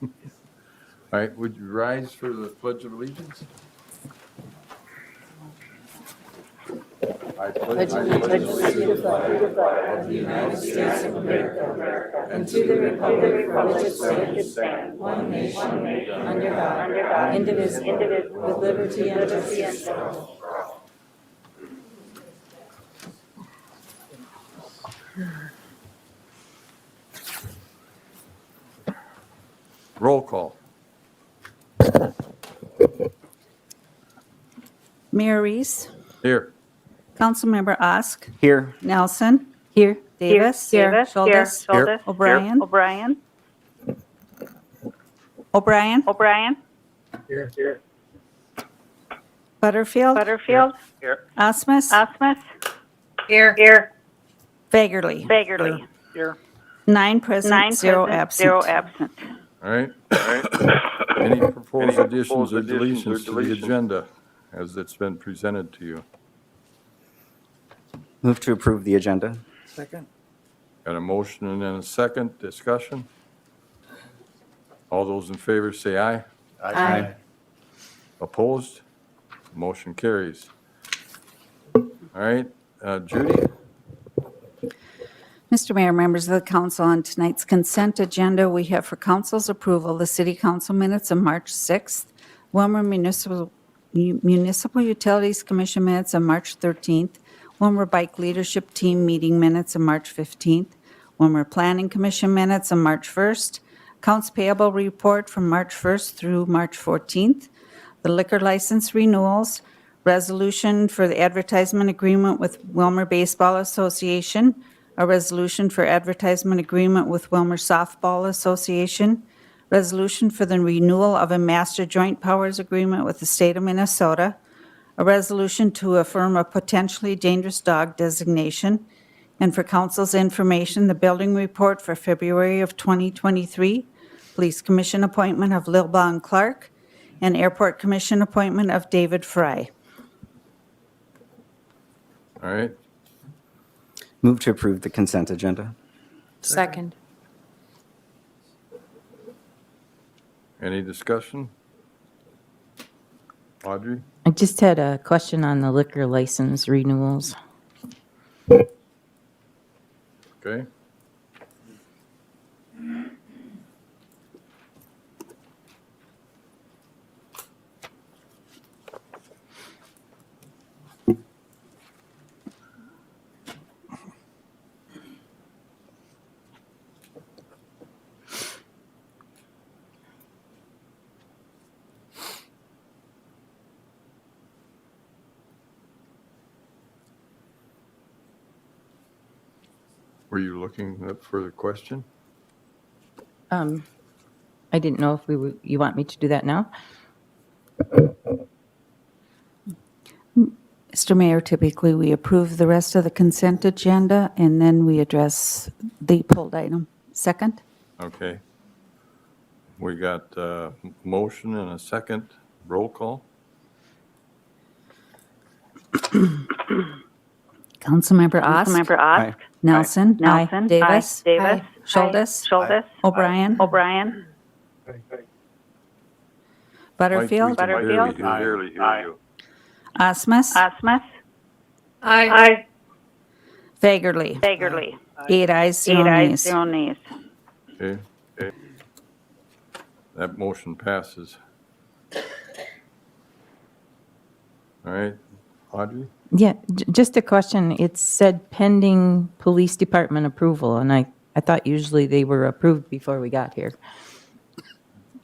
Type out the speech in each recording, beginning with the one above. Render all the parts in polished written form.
All right, would you rise for the Pledge of Allegiance? I pledge allegiance to the flag of the United States of America and to the republic for which it stands, one nation, under God, indivisible, with liberty and justice for all. Roll call. Mayor Reese, Here. Councilmember Osk, Here. Nelson. Here. Davis. Here. Schultes. Here. O'Brien. O'Brien. O'Brien. O'Brien. Butterfield. Butterfield. Osmus. Osmus. Here. Here. Fagerly. Bagerly. Here. 9 present, 9 0 present, absent. 0 absent. All right. Any proposed additions or deletions to the agenda as it's been presented to you? Move to approve the agenda. Second. Got a motion and then a second. Discussion? All those in favor say aye. Aye. Opposed? Motion carries. All right, Judy? Mr. Mayor, members of the council, on tonight's consent agenda, we have for council's approval the city council minutes of March 6th, Willmar Municipal Utilities Commission minutes of March 13th, Willmar Bike Leadership Team meeting minutes of March 15th, Willmar Planning Commission minutes of March 1st, accounts payable report from March 1st through March 14th, the liquor license renewals, resolution for the advertisement agreement with Willmar Baseball Association, a resolution for advertisement agreement with Willmar Softball Association, resolution for the renewal of a master joint powers agreement with the state of Minnesota, a resolution to affirm a potentially dangerous dog designation, and for council's information, the building report for February of 2023, Police Commission appointment of Lilbaugh Clark, and Airport Commission appointment of David Fry. All right, Move to approve the consent agenda. Second. any discussion? Audrey? I just had a question on the liquor license renewals. Okay. Were you looking up for the question? I didn't know if you want me to do that now? Mr. Mayor, typically we approve the rest of the consent agenda and then we address the pulled item. Second? Okay. We got a motion and a second. Roll call? Councilmember Osk. Councilmember Osk. Nelson. Nelson. Davis. Davis. Schultes. Schultes. O'Brien. O'Brien. Butterfield. Mike, we can Butterfield. barely hear you. Osmus. Osmus. Aye. Fagerly. Bagerly. 8 ayes, 8 0 ayes, nays. 0 nays. Okay. That motion passes. All right, Audrey? Yeah, just a question. It said pending police department approval, and I thought usually they were approved before we got here.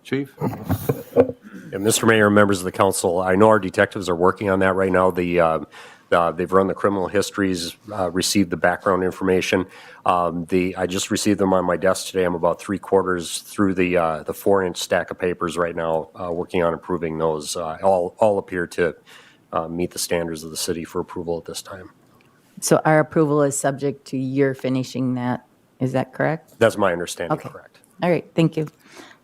Chief? Yeah, Mr. Mayor, members of the council, I know our detectives are working on that right now. They've run the criminal histories, received the background information. I just received them on my desk today. I'm about 3/4 through the 4-inch stack of papers right now, working on approving those. All appear to meet the standards of the city for approval at this time. So our approval is subject to your finishing that. Is that correct? That's my understanding, Okay. correct? All right, thank you.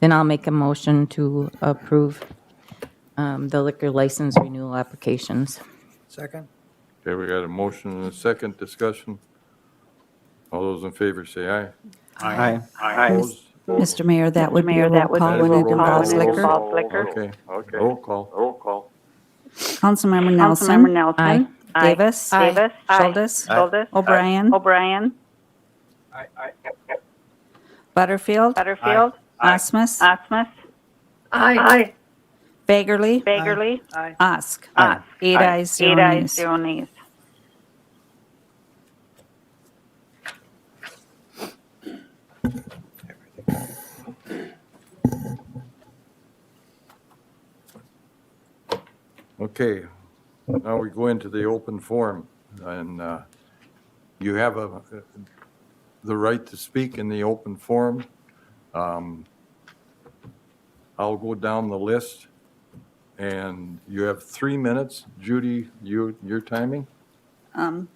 Then I'll make a motion to approve the liquor license renewal applications. Second. Okay, we got a motion and a second. Discussion. All those in favor say aye. Aye. Opposed? Mr. Mayor, that would be a roll call when it involves liquor. Okay. Roll call. Councilmember Nelson. Aye. Davis. Aye. Schultes. O'Brien. Butterfield. Osmus. Aye. Fagerly. Osk. 8 ayes, 0 nays. Okay, now we go into the open forum, and you have the right to speak in the open forum. I'll go down the list, and you have 3 minutes. Judy, your timing?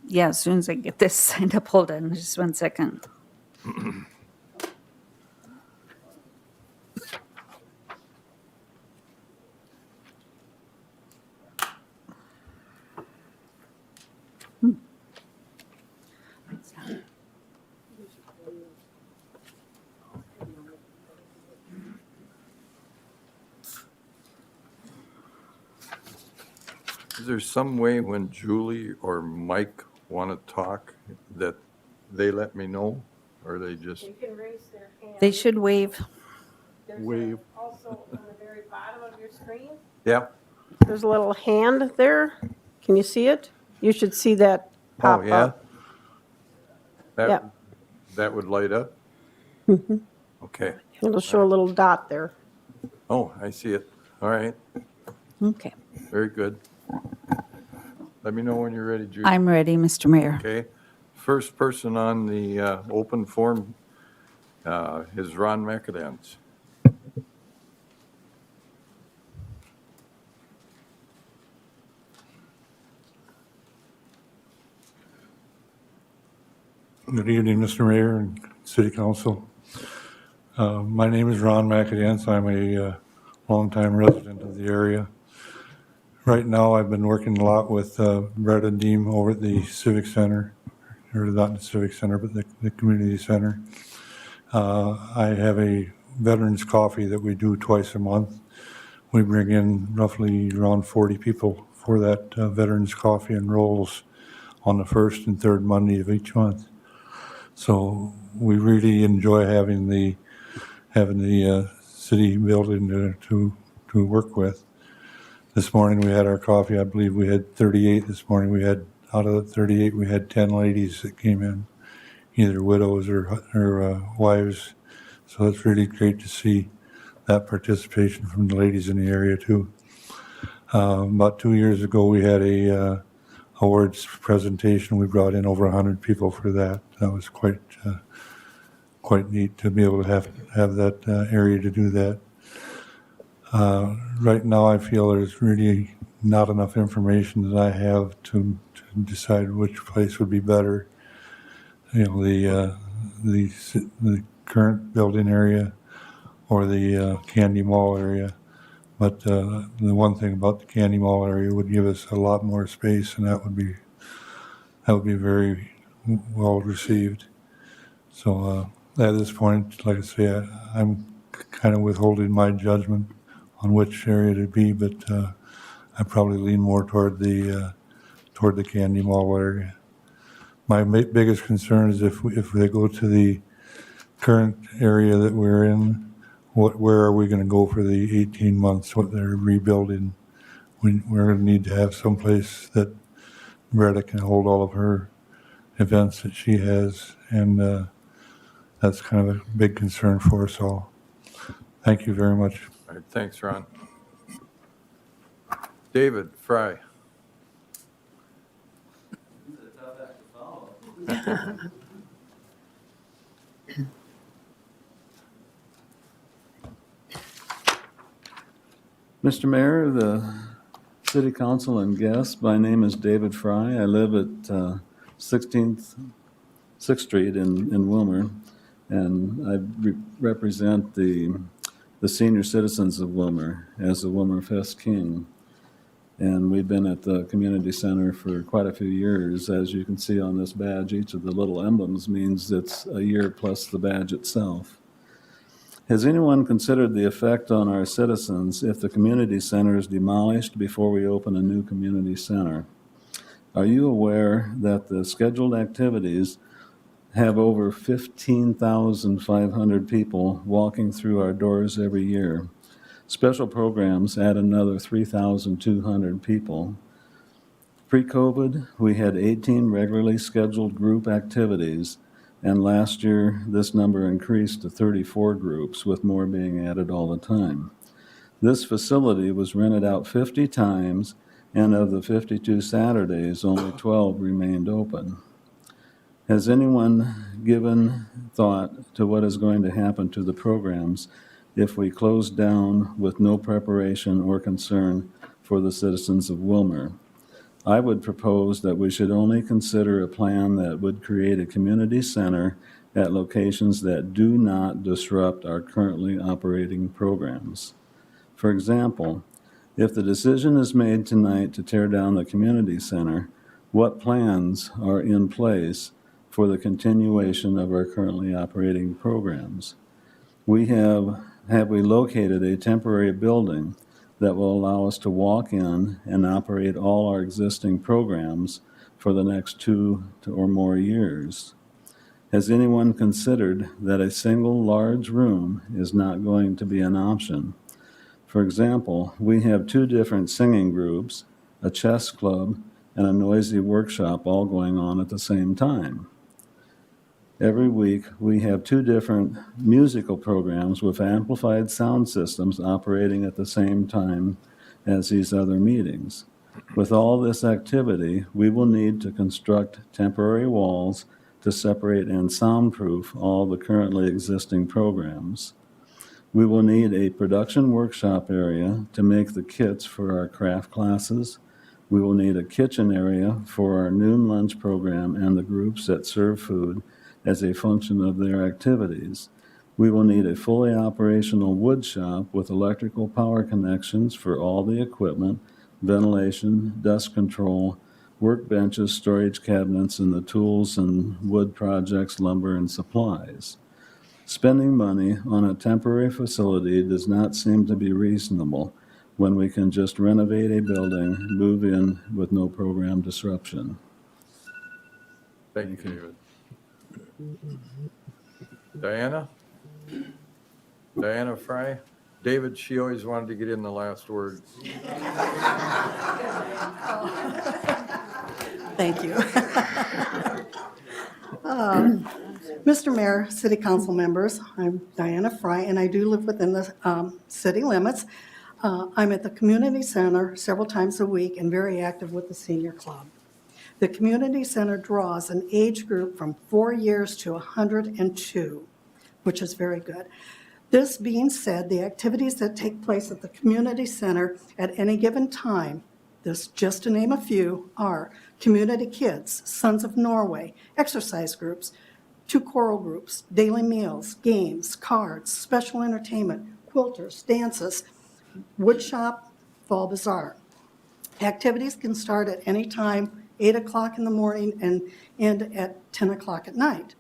Yeah, as soon as I get this signed up, hold on just 1 second. Is there some way when Julie or Mike want to talk that they let me know, or they just They should waive. wave? Also, on the very bottom of your screen, Yeah? there's a little hand there. Can you see it? You should see that Oh, pop yeah? up. That, Yep. that would light up? Okay. It'll show a little dot there. Oh, I see it. All right, Okay. very good. Let me know when you're ready, Judy. I'm ready, Mr. Mayor. Okay. First person on the open forum is Ron McAdams. Good evening, Mr. Mayor and City Council. My name is Ron McAdams. I'm a longtime resident of the area. Right now, I've been working a lot with Brett and Deem over at the Civic Center, or not the Civic Center, but the Community Center. I have a veterans coffee that we do twice a month. We bring in roughly around 40 people for that veterans coffee and rolls on the first and third Monday of each month. So we really enjoy having the city building to work with. This morning we had our coffee. I believe we had 38 this morning. We had, out of the 38, we had 10 ladies that came in, either widows or wives. So it's really great to see that participation from the ladies in the area too. About 2 years ago, we had a awards presentation. We brought in over 100 people for that. That was quite neat to be able to have that area to do that. Right now, I feel there's really not enough information that I have to decide which place would be better. You know, the current building area or the Candy Mall area. But the one thing about the Candy Mall area would give us a lot more space, and that would be very well received. So at this point, like I say, I'm kind of withholding my judgment on which area to be, but I probably lean more toward the Candy Mall area. My biggest concern is if they go to the current area that we're in, where are we going to go for the 18 months? What they're rebuilding? We're going to need to have some place that Greta can hold all of her events that she has, and that's kind of a big concern for us all. Thank you very much. All right, thanks, Ron. David Fry. Mr. Mayor, the City Council and guests, my name is David Fry. I live at 6th Street in Willmar, and I represent the senior citizens of Willmar as the Willmar Fest King. And we've been at the community center for quite a few years. As you can see on this badge, each of the little emblems means it's a year plus the badge itself. Has anyone considered the effect on our citizens if the community center is demolished before we open a new community center? Are you aware that the scheduled activities have over 15,500 people walking through our doors every year? Special programs add another 3,200 people. Pre-COVID, we had 18 regularly scheduled group activities, and last year this number increased to 34 groups, with more being added all the time. This facility was rented out 50 times, and of the 52 Saturdays, only 12 remained open. Has anyone given thought to what is going to happen to the programs if we close down with no preparation or concern for the citizens of Willmar? I would propose that we should only consider a plan that would create a community center at locations that do not disrupt our currently operating programs. For example, if the decision is made tonight to tear down the community center, what plans are in place for the continuation of our currently operating programs? Have we located a temporary building that will allow us to walk in and operate all our existing programs for the next 2 or more years? Has anyone considered that a single large room is not going to be an option? For example, we have 2 different singing groups, a chess club, and a noisy workshop all going on at the same time. Every week, we have 2 different musical programs with amplified sound systems operating at the same time as these other meetings. With all this activity, we will need to construct temporary walls to separate and soundproof all the currently existing programs. We will need a production workshop area to make the kits for our craft classes. We will need a kitchen area for our noon lunch program and the groups that serve food as a function of their activities. We will need a fully operational wood shop with electrical power connections for all the equipment, ventilation, dust control, workbenches, storage cabinets, and the tools and wood projects, lumber, and supplies. Spending money on a temporary facility does not seem to be reasonable when we can just renovate a building, move in with no program disruption. Thank you, David. Diana? Diana Fry? David, she always wanted to get in the last word. Thank you. Mr. Mayor, City Council members, I'm Diana Fry, and I do live within the city limits. I'm at the community center several times a week and very active with the senior club. The community center draws an age group from 4 years to 102, which is very good. This being said, the activities that take place at the community center at any given time, this just to name a few, are community kids, Sons of Norway, exercise groups, 2 choral groups, daily meals, games, cards, special entertainment, quilters, dances, wood shop, fall bazaar. Activities can start at any time, 8 o'clock in the morning and end at 10 o'clock at night.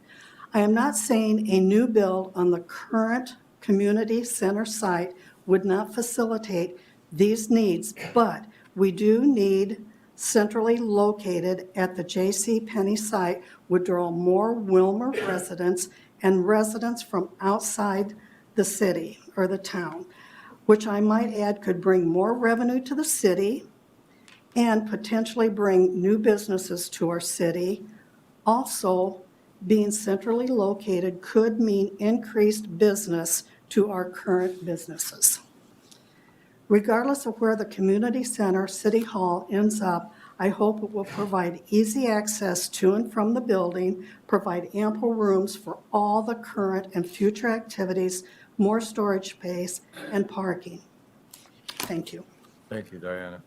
I am not saying a new build on the current community center site would not facilitate these needs, but we do need centrally located at the J.C. Penney site would draw more Willmar residents and residents from outside the city or the town, which I might add could bring more revenue to the city and potentially bring new businesses to our city. Also, being centrally located could mean increased business to our current businesses. Regardless of where the community center, City Hall ends up, I hope it will provide easy access to and from the building, provide ample rooms for all the current and future activities, more storage space, and parking. Thank you. Thank you, Diana.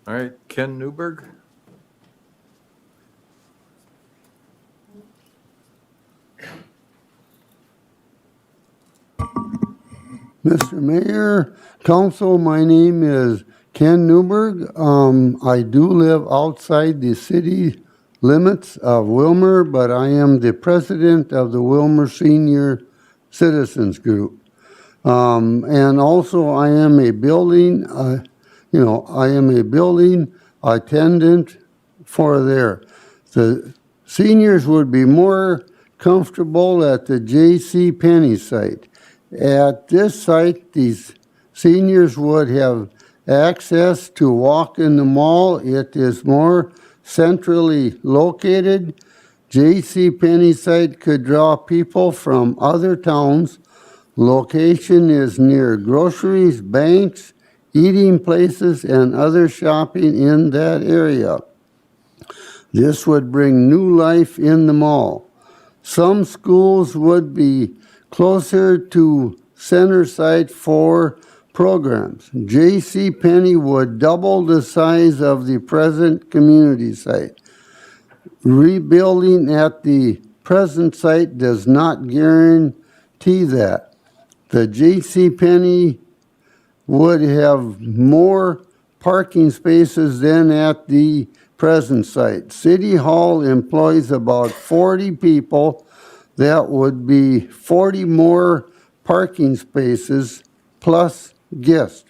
All right, Ken Newberg? Mr. Mayor, Council, my name is Ken Newberg. I do live outside the city limits of Willmar, but I am the president of the Willmar Senior Citizens Group. And also I am a building, I am a building attendant for there. The seniors would be more comfortable at the J.C. Penney site. At this site, these seniors would have access to walk in the mall. It is more centrally located. J.C. Penney site could draw people from other towns. Location is near groceries, banks, eating places, and other shopping in that area. This would bring new life in the mall. Some schools would be closer to center site for programs. J.C. Penney would double the size of the present community site. Rebuilding at the present site does not guarantee that. The J.C. Penney would have more parking spaces than at the present site. City Hall employs about 40 people. That would be 40 more parking spaces plus guests.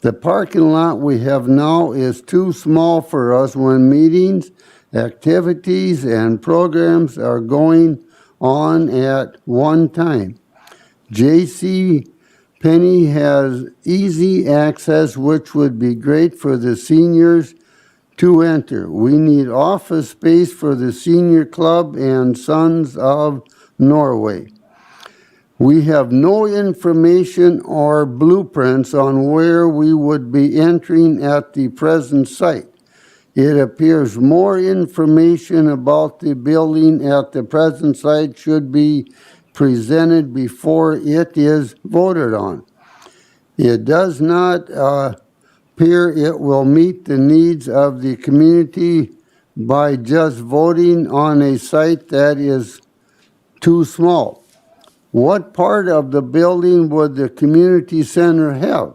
The parking lot we have now is too small for us when meetings, activities, and programs are going on at one time. J.C. Penney has easy access, which would be great for the seniors to enter. We need office space for the senior club and Sons of Norway. We have no information or blueprints on where we would be entering at the present site. It appears more information about the building at the present site should be presented before it is voted on. It does not appear it will meet the needs of the community by just voting on a site that is too small. What part of the building would the community center have?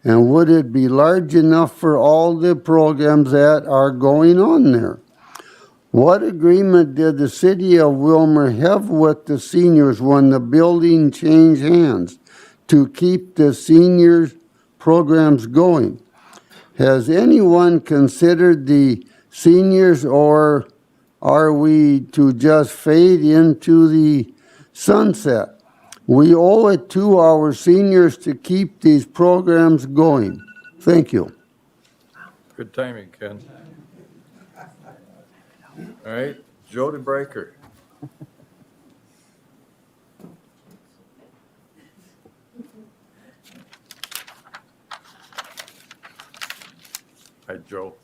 And would it be large enough for all the programs that are going on there? What agreement did the city of Willmar have with the seniors when the building changed hands to keep the seniors programs going? Has anyone considered the seniors, or are we to just fade into the sunset? We owe it to our seniors to keep these programs going. Thank you. Good timing, Ken. All right, Joe DeBreaker. Hi, Joe.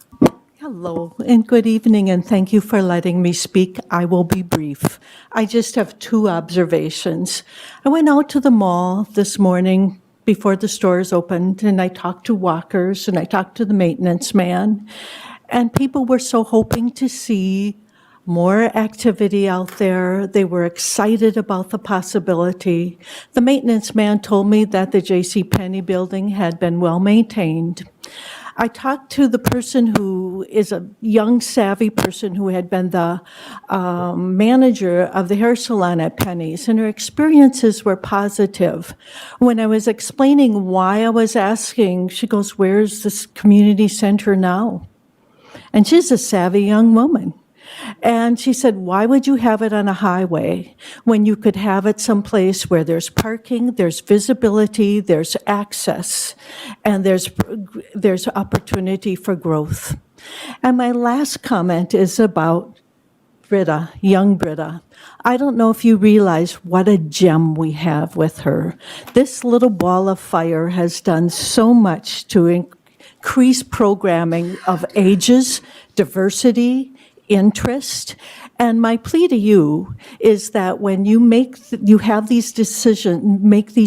Hello and good evening, and thank you for letting me speak. I will be brief. I just have two observations. I went out to the mall this morning before the stores opened, and I talked to walkers and I talked to the maintenance man, and people were so hoping to see more activity out there. They were excited about the possibility. The maintenance man told me that the J.C. Penney building had been well maintained. I talked to the person who is a young, savvy person who had been the manager of the hair salon at Penny's, and her experiences were positive. When I was explaining why I was asking, she goes, "Where's this community center now?" And she's a savvy young woman. And she said, "Why would you have it on a highway when you could have it someplace where there's parking, there's visibility, there's access, and there's opportunity for growth?" And my last comment is about Britta, young Britta. I don't know if you realize what a gem we have with her. This little ball of fire has done so much to increase programming of ages, diversity, interest. And my plea to you is that when you make these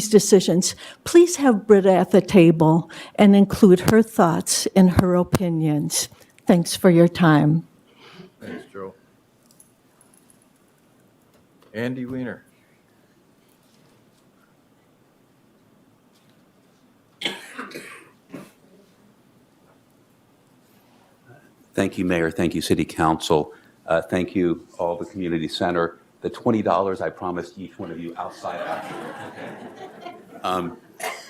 decisions, please have Britta at the table and include her thoughts and her opinions. Thanks for your time. Thanks, Joe. Andy Weiner. Thank you, Mayor. Thank you, City Council. Thank you, all the community center. The $20 I promised each one of you outside.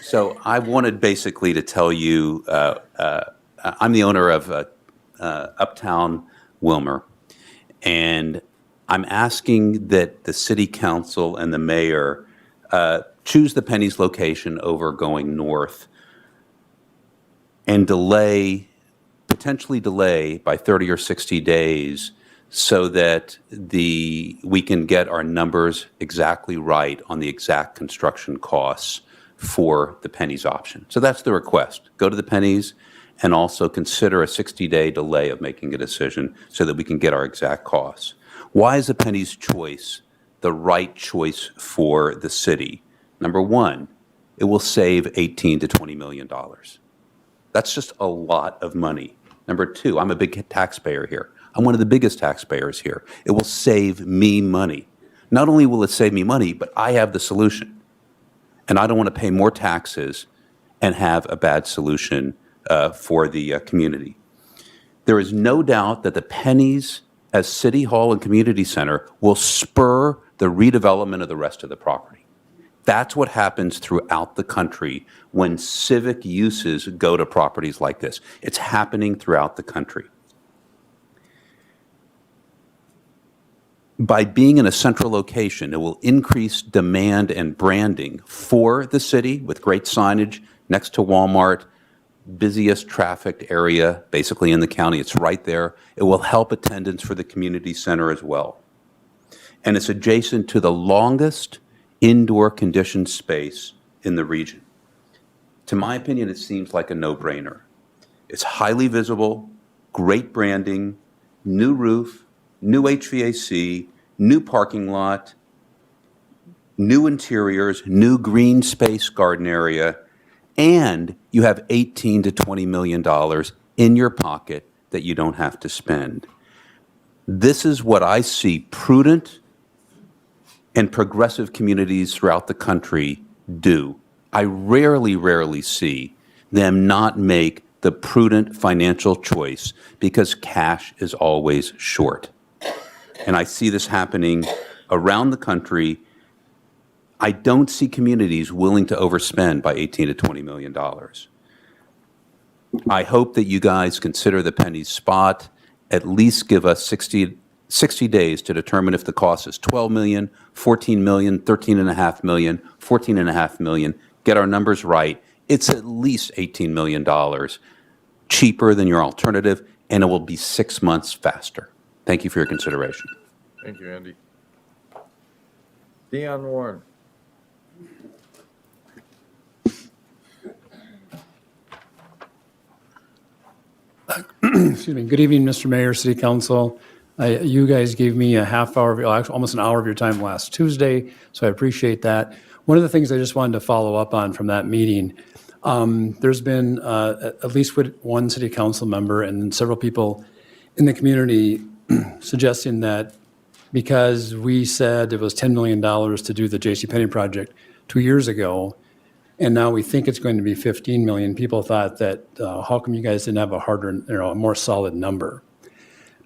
So I wanted basically to tell you, I'm the owner of Uptown Willmar, and I'm asking that the city council and the mayor choose the Penny's location over going north and potentially delay by 30 or 60 days so that we can get our numbers exactly right on the exact construction costs for the Penny's option. So that's the request. Go to the Penny's and also consider a 60-day delay of making a decision so that we can get our exact costs. Why is the Penny's choice the right choice for the city? Number one, it will save $18 to $20 million. That's just a lot of money. Number two, I'm a big taxpayer here. I'm one of the biggest taxpayers here. It will save me money. Not only will it save me money, but I have the solution. And I don't want to pay more taxes and have a bad solution for the community. There is no doubt that the Penny's as City Hall and Community Center will spur the redevelopment of the rest of the property. That's what happens throughout the country when civic uses go to properties like this. It's happening throughout the country. By being in a central location, it will increase demand and branding for the city with great signage next to Walmart, busiest trafficked area basically in the county. It's right there. It will help attendance for the community center as well. And it's adjacent to the longest indoor conditioned space in the region. To my opinion, it seems like a no-brainer. It's highly visible, great branding, new roof, new HVAC, new parking lot, new interiors, new green space garden area, and you have $18 to $20 million in your pocket that you don't have to spend. This is what I see prudent and progressive communities throughout the country do. I rarely see them not make the prudent financial choice because cash is always short. And I see this happening around the country. I don't see communities willing to overspend by $18 to $20 million. I hope that you guys consider the Penny's spot, at least give us 60 days to determine if the cost is $12 million, $14 million, $13.5 million, $14.5 million. Get our numbers right. It's at least $18 million cheaper than your alternative, and it will be 6 months faster. Thank you for your consideration. Thank you, Andy. Dion Warren. Excuse me. Good evening, Mr. Mayor, City Council. You guys gave me a half hour, actually almost an hour of your time last Tuesday, so I appreciate that. One of the things I just wanted to follow up on from that meeting, there's been at least one City Council member and several people in the community suggesting that because we said it was $10 million to do the JCPenney project 2 years ago, and now we think it's going to be 15 million. People thought that, how come you guys didn't have a harder, a more solid number?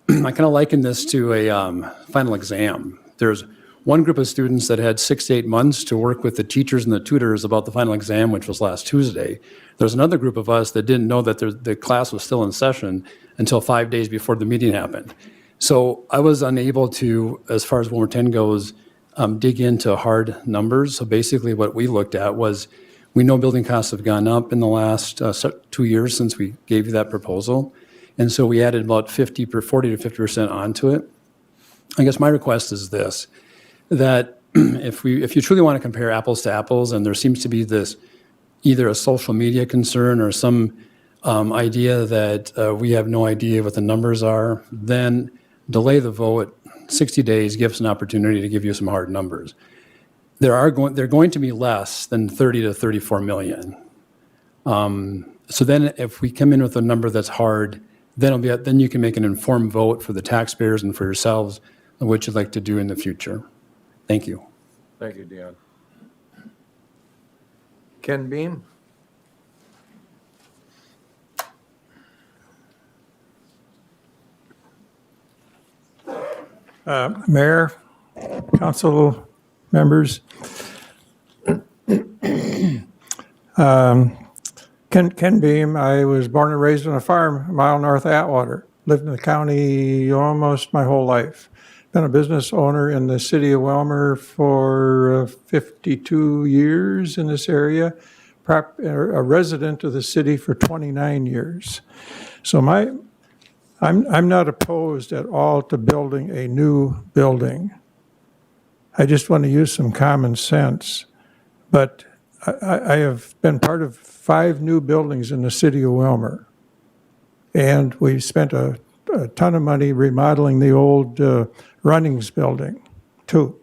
I kind of liken this to a final exam. There's one group of students that had 6 to 8 months to work with the teachers and the tutors about the final exam, which was last Tuesday. There's another group of us that didn't know that the class was still in session until 5 days before the meeting happened. So I was unable to, as far as Willmar 10 goes, dig into hard numbers. So basically what we looked at was, we know building costs have gone up in the last 2 years since we gave you that proposal. And so we added about 40 to 50% onto it. I guess my request is this, that if you truly want to compare apples to apples, and there seems to be this either a social media concern or some idea that we have no idea what the numbers are, then delay the vote 60 days, give us an opportunity to give you some hard numbers. They're going to be less than 30 to 34 million. So then if we come in with a number that's hard, then you can make an informed vote for the taxpayers and for yourselves on what you'd like to do in the future. Thank you. Thank you, Dion. Ken Beam? Mayor, council members. Ken Beam, I was born and raised on a farm a mile north of Atwater. Lived in the county almost my whole life. Been a business owner in the city of Willmar for 52 years in this area. A resident of the city for 29 years. So I'm not opposed at all to building a new building. I just want to use some common sense. But I have been part of 5 new buildings in the city of Willmar. And we spent a ton of money remodeling the old Runnings building, too.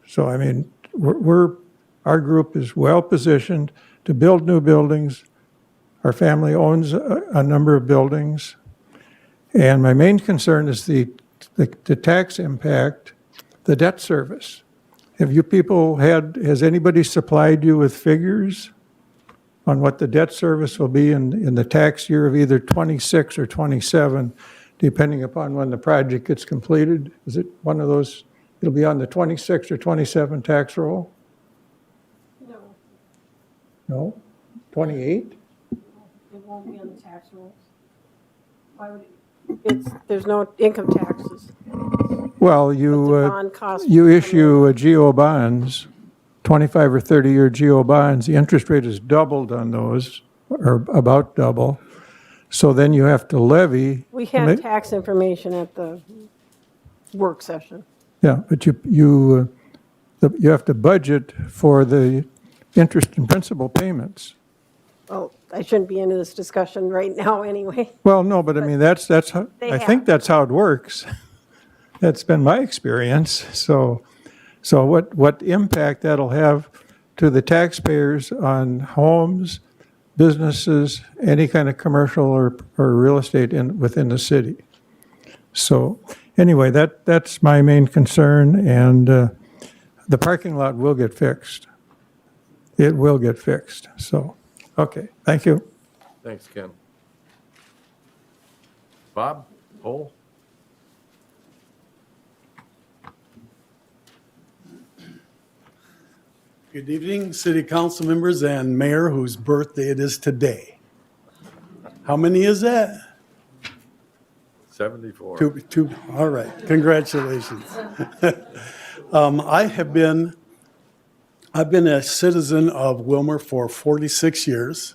So, I mean, our group is well-positioned to build new buildings. Our family owns a number of buildings. And my main concern is the tax impact, the debt service. Have you people has anybody supplied you with figures on what the debt service will be in the tax year of either 26 or 27, depending upon when the project gets completed? Is it one of those, it'll be on the 26 or 27 tax roll? No, No? 28? it won't be on the tax rolls. Why would there's no income taxes. Well, bond cost you issue GO bonds, 25 or 30-year GO bonds. The interest rate is doubled on those, or about double. So then you have to levy. We had tax information at the work session. Yeah, but you have to budget for the interest and principal payments. Oh, I shouldn't be into this discussion right now anyway. Well, no, but I mean, that's how, I think that's how it works. That's been my experience. So what impact that'll have to the taxpayers on homes, businesses, any kind of commercial or real estate within the city. So anyway, that's my main concern, and the parking lot will get fixed. It will get fixed. So, okay, thank you. Thanks, Ken. Bob, Cole? Good evening, city council members and mayor whose birthday it is today. How many is that? 74. Two, all right, congratulations. I've been a citizen of Willmar for 46 years.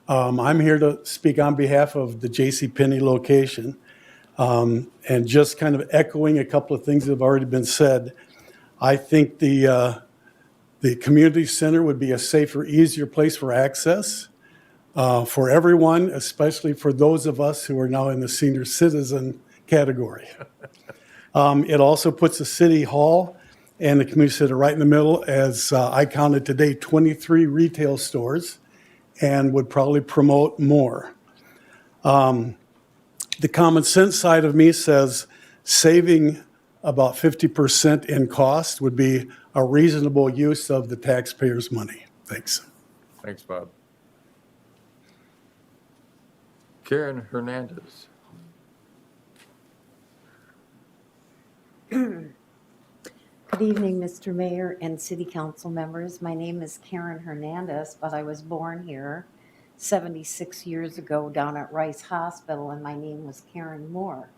I'm here to speak on behalf of the JCPenney location. And just kind of echoing a couple of things that have already been said, I think the community center would be a safer, easier place for access for everyone, especially for those of us who are now in the senior citizen category. It also puts the city hall and the community center right in the middle, as I counted today, 23 retail stores, and would probably promote more. The common sense side of me says saving about 50% in cost would be a reasonable use of the taxpayers' money. Thanks. Thanks, Bob. Karen Hernandez. Good evening, Mr. Mayor and City Council members. My name is Karen Hernandez, but I was born here 76 years ago down at Rice Hospital, and my name was Karen Moore.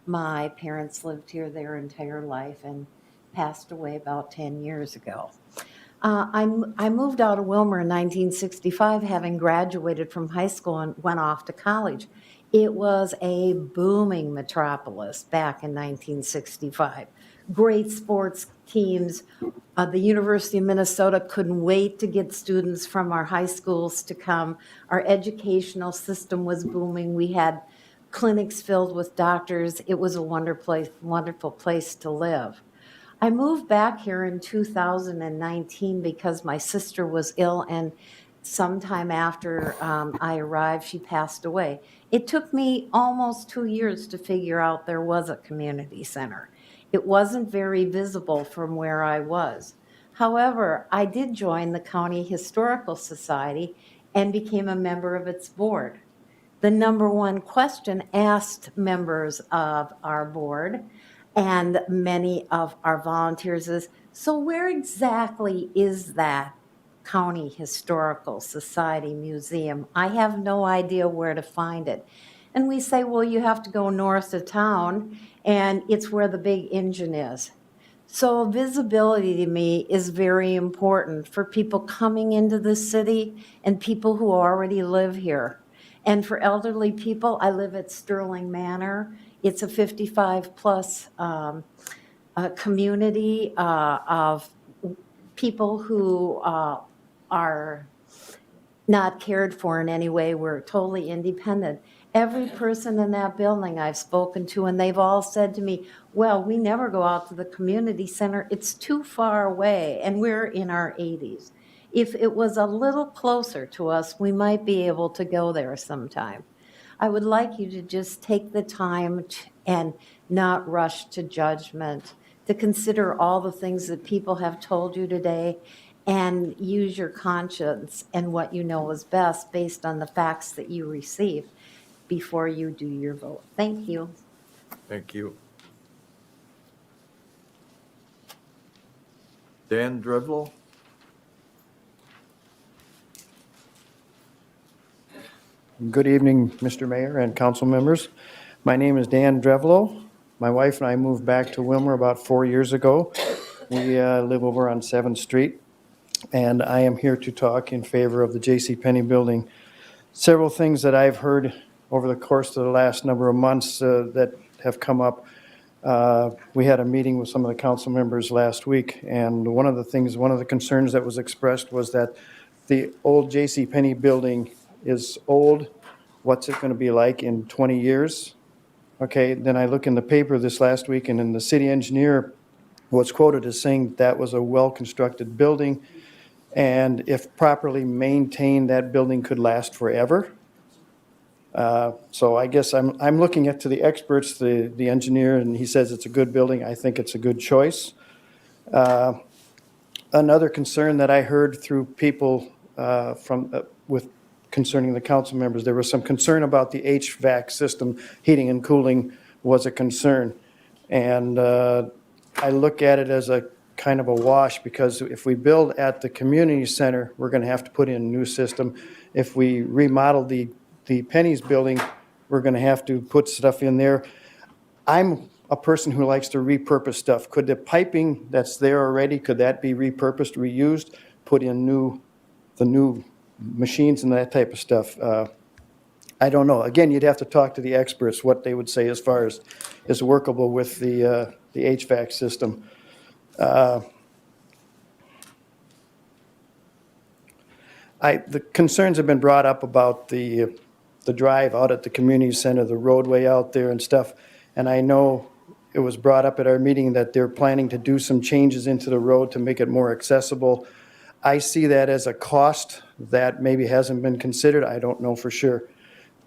My parents lived here their entire life and passed away about 10 years ago. I moved out of Willmar in 1965, having graduated from high school and went off to college. It was a booming metropolis back in 1965. Great sports teams. The University of Minnesota couldn't wait to get students from our high schools to come. Our educational system was booming. We had clinics filled with doctors. It was a wonderful place to live. I moved back here in 2019 because my sister was ill, and sometime after I arrived, she passed away. It took me almost 2 years to figure out there was a community center. It wasn't very visible from where I was. However, I did join the County Historical Society and became a member of its board. The number one question asked members of our board and many of our volunteers is, so where exactly is that County Historical Society Museum? I have no idea where to find it. And we say, well, you have to go north of town, and it's where the big engine is. So visibility to me is very important for people coming into the city and people who already live here. And for elderly people, I live at Sterling Manor. It's a 55-plus community of people who are not cared for in any way. We're totally independent. Every person in that building I've spoken to, and they've all said to me, well, we never go out to the community center. It's too far away, and we're in our 80s. If it was a little closer to us, we might be able to go there sometime. I would like you to just take the time and not rush to judgment, to consider all the things that people have told you today, and use your conscience and what you know is best based on the facts that you receive before you do your vote. Thank you. Thank you. Dan Drevlo? Good evening, Mr. Mayor and council members. My name is Dan Drevlo. My wife and I moved back to Willmar about 4 years ago. We live over on 7th Street, and I am here to talk in favor of the JCPenney building. Several things that I've heard over the course of the last number of months that have come up. We had a meeting with some of the council members last week, and one of the concerns that was expressed was that the old JCPenney building is old. What's it going to be like in 20 years? Okay, then I look in the paper this last week, and then the city engineer was quoted as saying that was a well-constructed building, and if properly maintained, that building could last forever. So I guess I'm looking to the experts, the engineer, and he says it's a good building. I think it's a good choice. Another concern that I heard through people concerning the council members, there was some concern about the HVAC system. Heating and cooling was a concern. And I look at it as a kind of a wash, because if we build at the community center, we're going to have to put in a new system. If we remodel the Penny's building, we're going to have to put stuff in there. I'm a person who likes to repurpose stuff. Could the piping that's there already, could that be repurposed, reused, put in the new machines and that type of stuff? I don't know. Again, you'd have to talk to the experts, what they would say as far as is workable with the HVAC system. The concerns have been brought up about the drive out at the community center, the roadway out there and stuff. And I know it was brought up at our meeting that they're planning to do some changes into the road to make it more accessible. I see that as a cost that maybe hasn't been considered. I don't know for sure.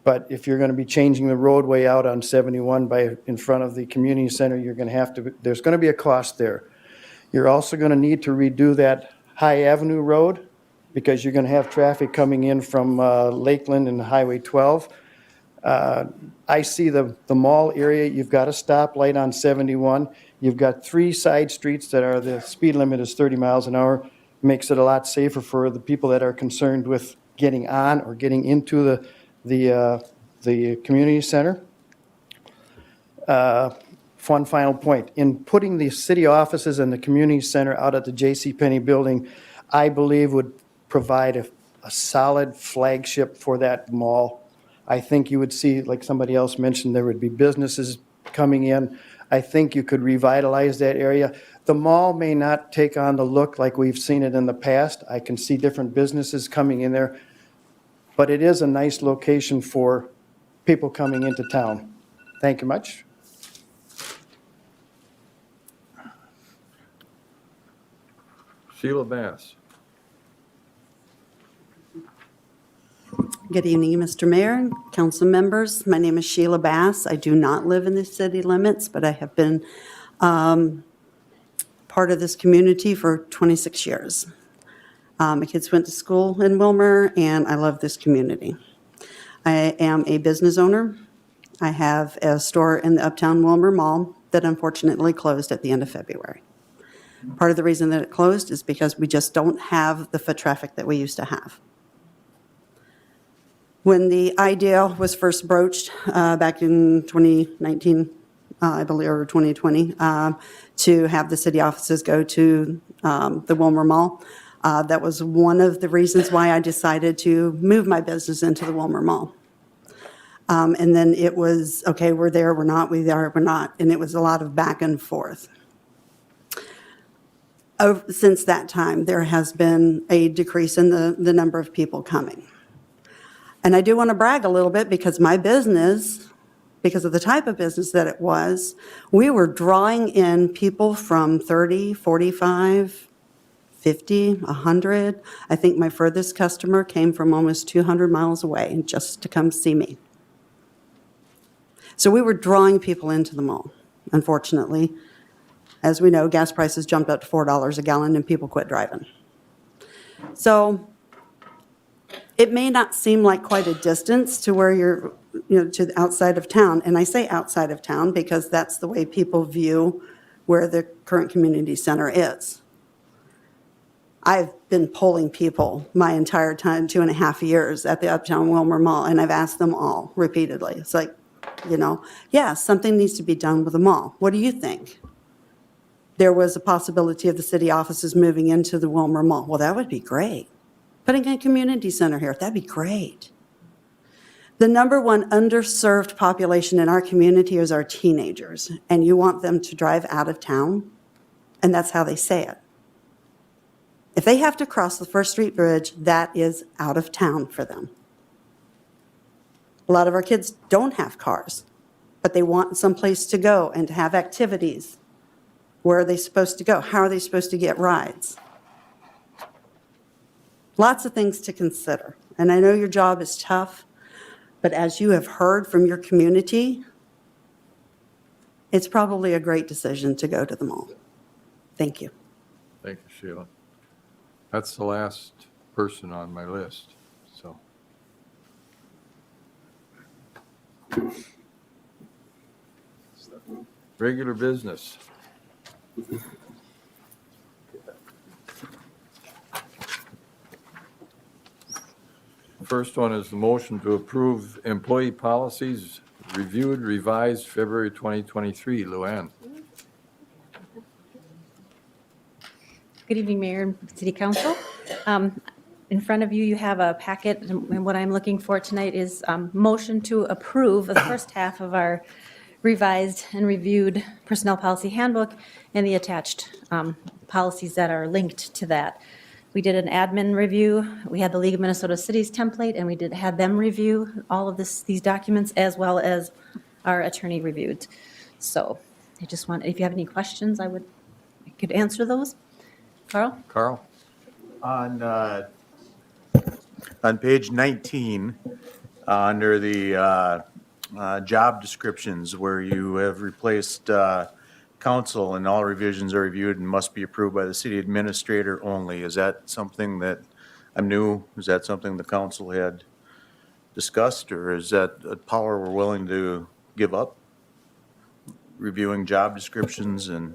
But if you're going to be changing the roadway out on 71 in front of the community center, there's going to be a cost there. You're also going to need to redo that High Avenue Road, because you're going to have traffic coming in from Lakeland and Highway 12. I see the mall area. You've got a stoplight on 71. You've got 3 side streets that are, the speed limit is 30 miles an hour. Makes it a lot safer for the people that are concerned with getting on or getting into the community center. One final point. In putting the city offices and the community center out at the JCPenney building, I believe would provide a solid flagship for that mall. I think you would see, like somebody else mentioned, there would be businesses coming in. I think you could revitalize that area. The mall may not take on the look like we've seen it in the past. I can see different businesses coming in there, but it is a nice location for people coming into town. Thank you much. Sheila Bass. Good evening, Mr. Mayor and council members. My name is Sheila Bass. I do not live in the city limits, but I have been part of this community for 26 years. My kids went to school in Willmar, and I love this community. I am a business owner. I have a store in the Uptown Willmar Mall. that unfortunately closed at the end of February. Part of the reason that it closed is because we just don't have the foot traffic that we used to have. When the idea was first broached back in 2019, I believe, or 2020, to have the city offices go to the Willmar Mall, that was one of the reasons why I decided to move my business into the Willmar Mall. And then it was, okay, we're there, we're not, we are, we're not, and it was a lot of back and forth. Since that time, there has been a decrease in the number of people coming. And I do want to brag a little bit because my business, because of the type of business that it was, we were drawing in people from 30, 45, 50, 100. I think my furthest customer came from almost 200 miles away just to come see me. So we were drawing people into the mall. Unfortunately, as we know, gas prices jumped up to $4 a gallon and people quit driving. So it may not seem like quite a distance to where you're, to the outside of town. And I say outside of town because that's the way people view where the current community center is. I've been polling people my entire time, 2.5 years at the Uptown Willmar Mall, and I've asked them all repeatedly. It's like, yeah, something needs to be done with the mall. What do you think? There was a possibility of the city offices moving into the Willmar Mall. Well, that would be great. Putting a community center here, that'd be great. The number one underserved population in our community is our teenagers, and you want them to drive out of town, and that's how they say it. If they have to cross the First Street Bridge, that is out of town for them. A lot of our kids don't have cars, but they want someplace to go and to have activities. Where are they supposed to go? How are they supposed to get rides? Lots of things to consider. And I know your job is tough, but as you have heard from your community, it's probably a great decision to go to the mall. Thank you. Thank you, Sheila. That's the last person on my list, so. Regular business. First one is the motion to approve employee policies reviewed, revised February 2023. Luann. Good evening, Mayor and City Council. In front of you, you have a packet, and what I'm looking for tonight is motion to approve the first half of our revised and reviewed personnel policy handbook and the attached policies that are linked to that. We did an admin review. We had the League of Minnesota Cities template, and we had them review all of these documents as well as our attorney reviewed. So I just want, if you have any questions, I could answer those. Carl? Carl? On page 19, under the job descriptions where you have replaced council and all revisions are reviewed and must be approved by the city administrator only. Is that something that I'm new? Is that something the council had discussed, or is that a power we're willing to give up? Reviewing job descriptions and.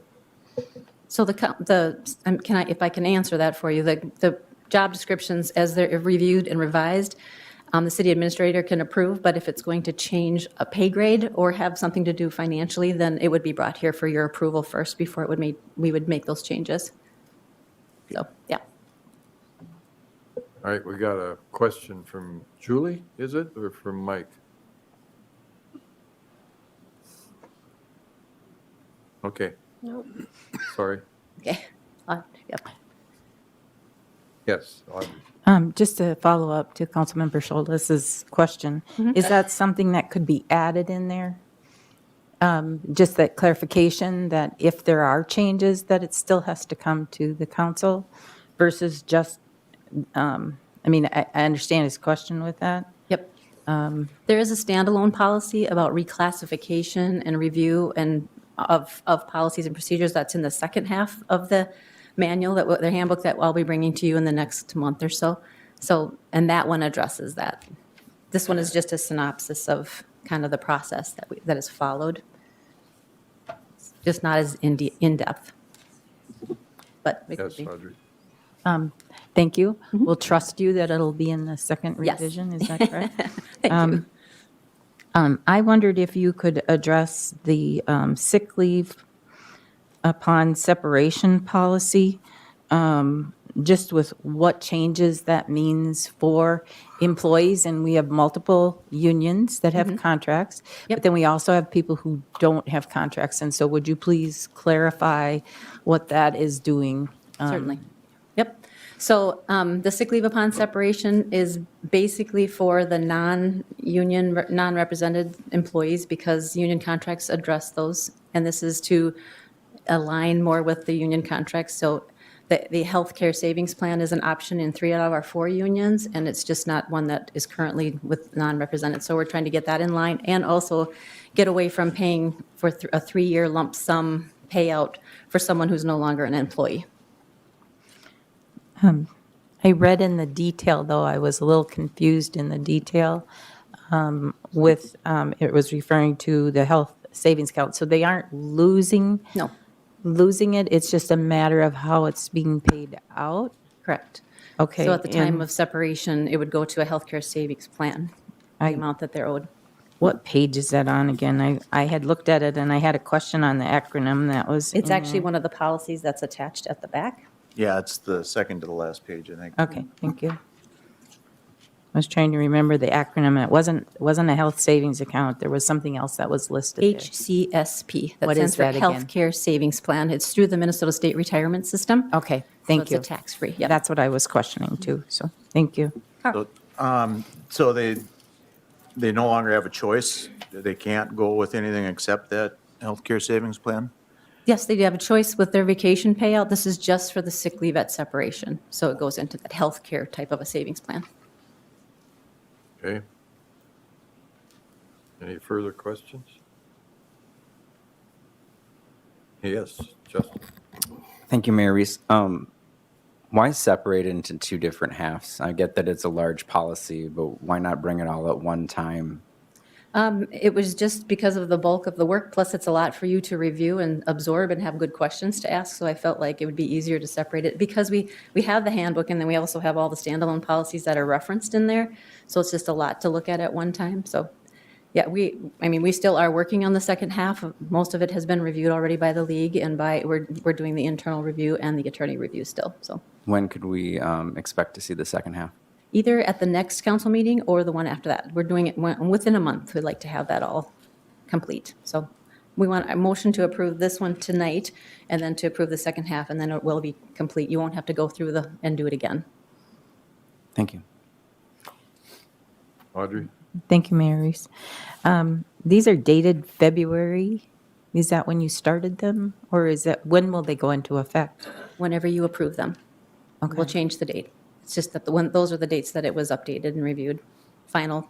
So if I can answer that for you, the job descriptions as they're reviewed and revised, the city administrator can approve, but if it's going to change a pay grade or have something to do financially, then it would be brought here for your approval first before we would make those changes. So, yeah. All right, we got a question from Julie, is it, or from Mike? Okay. Nope. Sorry. Okay. Yep. Yes, Audrey. Just to follow up to Councilmember Scholz's question, is that something that could be added in there? Just that clarification that if there are changes, that it still has to come to the council versus just, I understand his question with that. Yep. There is a standalone policy about reclassification and review and of policies and procedures. That's in the second half of the manual, the handbook that I'll be bringing to you in the next month or so. And that one addresses that. This one is just a synopsis of kind of the process that is followed. just not as in-depth. But it could Yes, be. Audrey. Thank you. We'll trust you that it'll be in the second Yes. revision, is that correct? Thank you. I wondered if you could address the sick leave upon separation policy, just with what changes that means for employees. And we have multiple unions that have contracts, but then we also have people who don't have contracts. And so would you please clarify what that is doing? Certainly. Yep. So the sick leave upon separation is basically for the non-union, non-represented employees because union contracts address those. And this is to align more with the union contracts. So the healthcare savings plan is an option in 3 out of our 4 unions, and it's just not one that is currently with non-represented. So we're trying to get that in line and also get away from paying for a 3-year lump sum payout for someone who's no longer an employee. I read in the detail, though, I was a little confused in the detail with, it was referring to the health savings account. So they aren't losing it, it's just a matter of how it's being paid out? Correct. Okay. So at the time and of separation, it would go to a healthcare savings plan, the amount that they're owed. What page is that on again? I had looked at it and I had a question on the acronym that was. It's in actually there. one of the policies that's attached at the back. Yeah, it's the second to the last page, I think. Okay, thank you. I was trying to remember the acronym. It wasn't a health savings account. There was something else that was listed there. HCSP. That What stands is for that again? Healthcare Savings Plan. It's through the Minnesota State Retirement System. Okay, thank you. So it's a tax-free. Yep. That's what I was questioning too, so thank you. So they no longer have a choice? They can't go with anything except that healthcare savings plan? Yes, they do have a choice with their vacation payout. This is just for the sick leave at separation. So it goes into that healthcare type of a savings plan. Okay. Any further questions? Yes, Justin. Thank you, Mayor Reese. Why separate it into 2 different halves? I get that it's a large policy, but why not bring it all at one time? It was just because of the bulk of the work, plus it's a lot for you to review and absorb and have good questions to ask, so I felt like it would be easier to separate it, because we have the handbook, and then we also have all the standalone policies that are referenced in there, so it's just a lot to look at one time, so, yeah, we still are working on the second half. Most of it has been reviewed already by the league, and we're doing the internal review and the attorney review still, so. When could we expect to see the second half? Either at the next council meeting or the one after that. We're doing it within a month. We'd like to have that all complete. So we want a motion to approve this one tonight and then to approve the second half, and then it will be complete. You won't have to go through and do it again. Thank you. Audrey? Thank you, Mayor Reese. These are dated February. Is that when you started them, or is that, when will they go into effect? Whenever you approve them. Okay. We'll change the date. It's just that those are the dates that it was updated and reviewed. Final.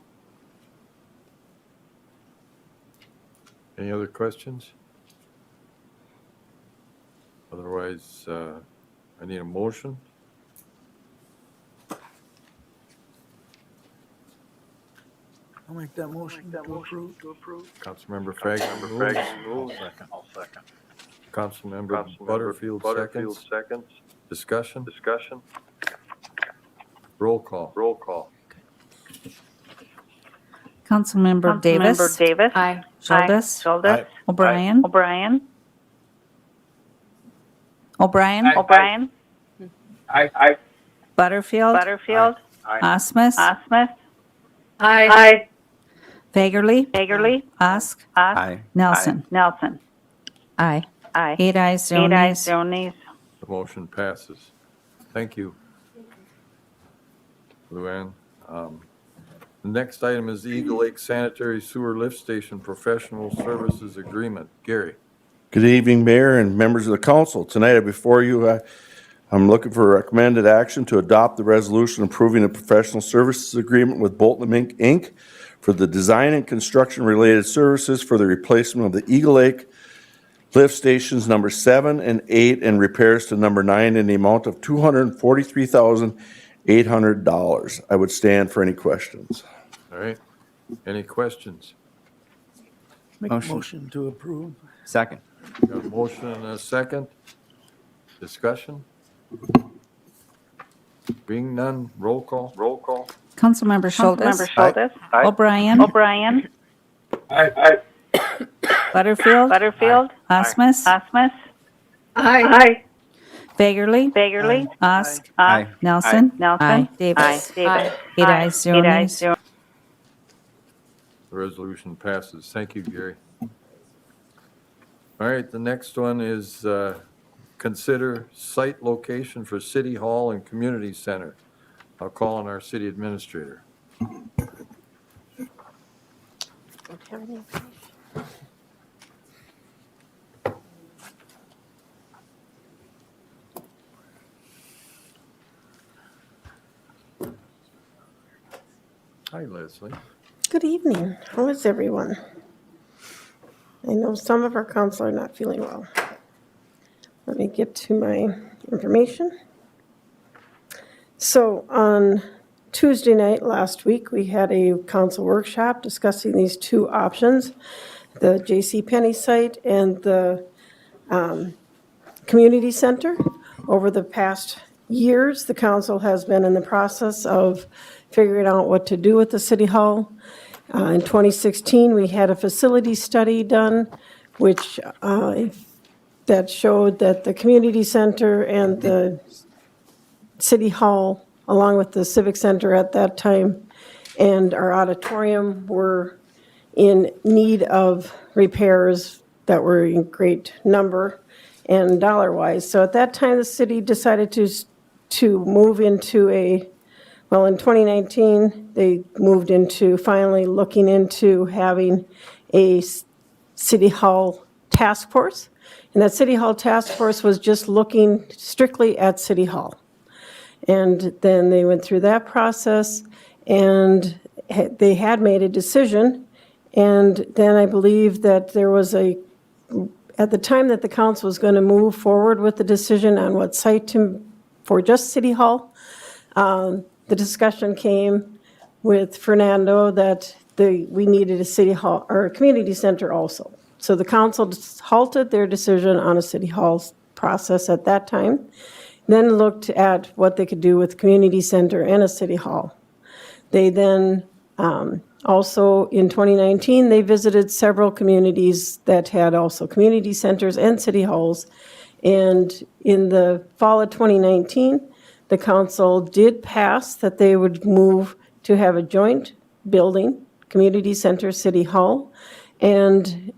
Any other questions? Otherwise, I need a motion. I'll make that motion to approve. Councilmember Fragman moves. I'll second. Councilmember Butterfield seconds. Discussion? Roll call. Councilmember Davis. Aye. Schultes. Aye. O'Brien. O'Brien. Aye. Butterfield. Osmus. Aye. Fagerly. Osk. Aye. Nelson. Aye. 8 ayes, 0 nays. The motion passes. Thank you, Luann. The next item is the Eagle Lake Sanitary Sewer Lift Station Professional Services Agreement. Gary. Good evening, Mayor and members of the council. Tonight before you, I'm looking for recommended action to adopt the resolution approving a professional services agreement with Bolton Mink, Inc. for the design and construction related services for the replacement of the Eagle Lake lift stations number 7 and 8 and repairs to number 9 in the amount of $243,800. I would stand for any questions. All right. Any questions? Make a motion to approve. Second. Got a motion and a second. Discussion? Being none, roll call. Roll call. Councilmember Schultes. Councilmember Schultes. Aye. O'Brien. O'Brien. Aye. Butterfield. Butterfield. Osmus. Osmus. Aye. Bagerly. Bagerly. Osk. Aye. Nelson. Nelson. Aye. Davis. Aye. 8 ayes, 0 nays. The resolution passes. Thank you, Gary. All right, the next one is consider site location for City Hall and Community Center. I'll call on our city administrator. Don't have any information. Hi, Leslie. Good evening. How is everyone? I know some of our council are not feeling well. Let me get to my information. So on Tuesday night last week, we had a council workshop discussing these two options, the JCPenney site and the community center. Over the past years, the council has been in the process of figuring out what to do with the city hall. In 2016, we had a facility study done, which that showed that the community center and the city hall, along with the civic center at that time, and our auditorium were in need of repairs that were in great number and dollar-wise. So at that time, the city decided to move into well, in 2019, they moved into finally looking into having a city hall task force. And that city hall task force was just looking strictly at city hall. And then they went through that process and they had made a decision. And then I believe that there was at the time that the council was going to move forward with the decision on what site for just city hall, the discussion came with Fernando that we needed a city hall or a community center also. So the council halted their decision on a city hall process at that time, then looked at what they could do with community center and a city hall. They then also in 2019, they visited several communities that had also community centers and city halls. And in the fall of 2019, the council did pass that they would move to have a joint building, community center, city hall. And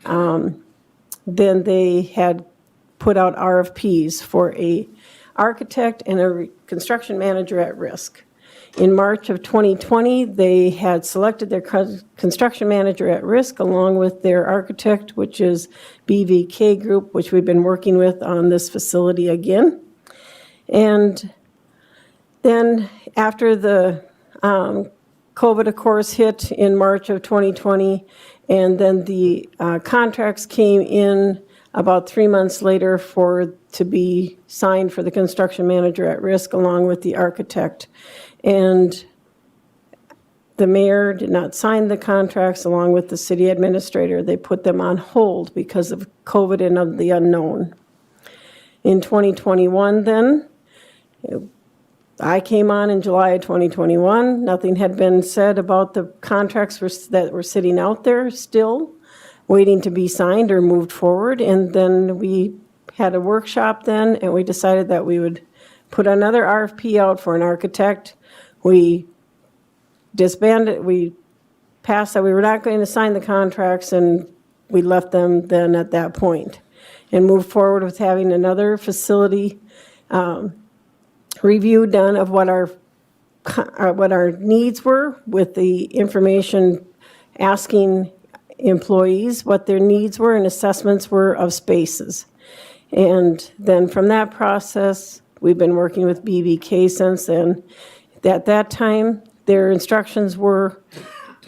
then they had put out RFPs for a architect and a construction manager at risk. In March of 2020, they had selected their construction manager at risk along with their architect, which is BVK Group, which we've been working with on this facility again. And then after the COVID, of course, hit in March of 2020, and then the contracts came in about 3 months later to be signed for the construction manager at risk along with the architect. And the mayor did not sign the contracts along with the city administrator. They put them on hold because of COVID and of the unknown. In 2021 then, I came on in July of 2021. Nothing had been said about the contracts that were sitting out there still, waiting to be signed or moved forward. And then we had a workshop then, and we decided that we would put another RFP out for an architect. We disbanded, we passed that we were not going to sign the contracts, and we left them then at that point and moved forward with having another facility review done of what our needs were, with the information asking employees what their needs were and assessments were of spaces. And then from that process, we've been working with BVK since then. At that time, their instructions were,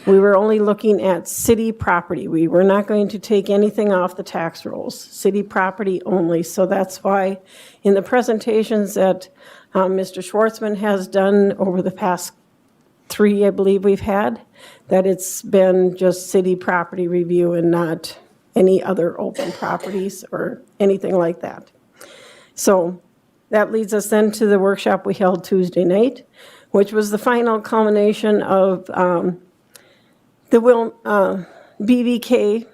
we were only looking at city property. We were not going to take anything off the tax rolls, city property only. So that's why in the presentations that Mr. Schwartzman has done over the past 3, I believe we've had, that it's been just city property review and not any other open properties or anything like that. So that leads us then to the workshop we held Tuesday night, which was the final culmination of the BVK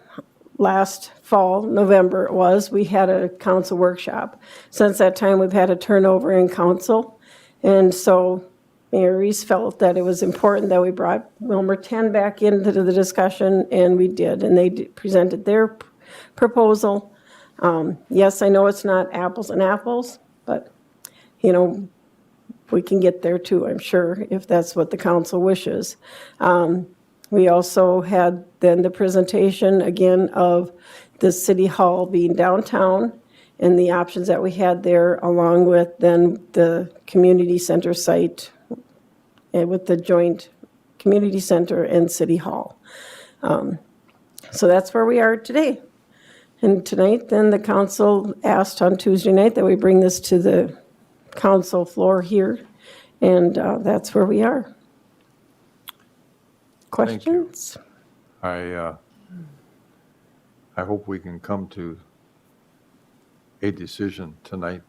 last fall, November it was. We had a council workshop. Since that time, we've had a turnover in council. And so Mayor Reese felt that it was important that we brought Willmar 10 back into the discussion, and we did. And they presented their proposal. Yes, I know it's not apples and apples, but, you know, we can get there too, I'm sure, if that's what the council wishes. We also had then the presentation again of the city hall being downtown and the options that we had there, along with then the community center site and with the joint community center and city hall. So that's where we are today. And tonight, then the council asked on Tuesday night that we bring this to the council floor here, and that's where we are. Questions? I hope we can come to a decision tonight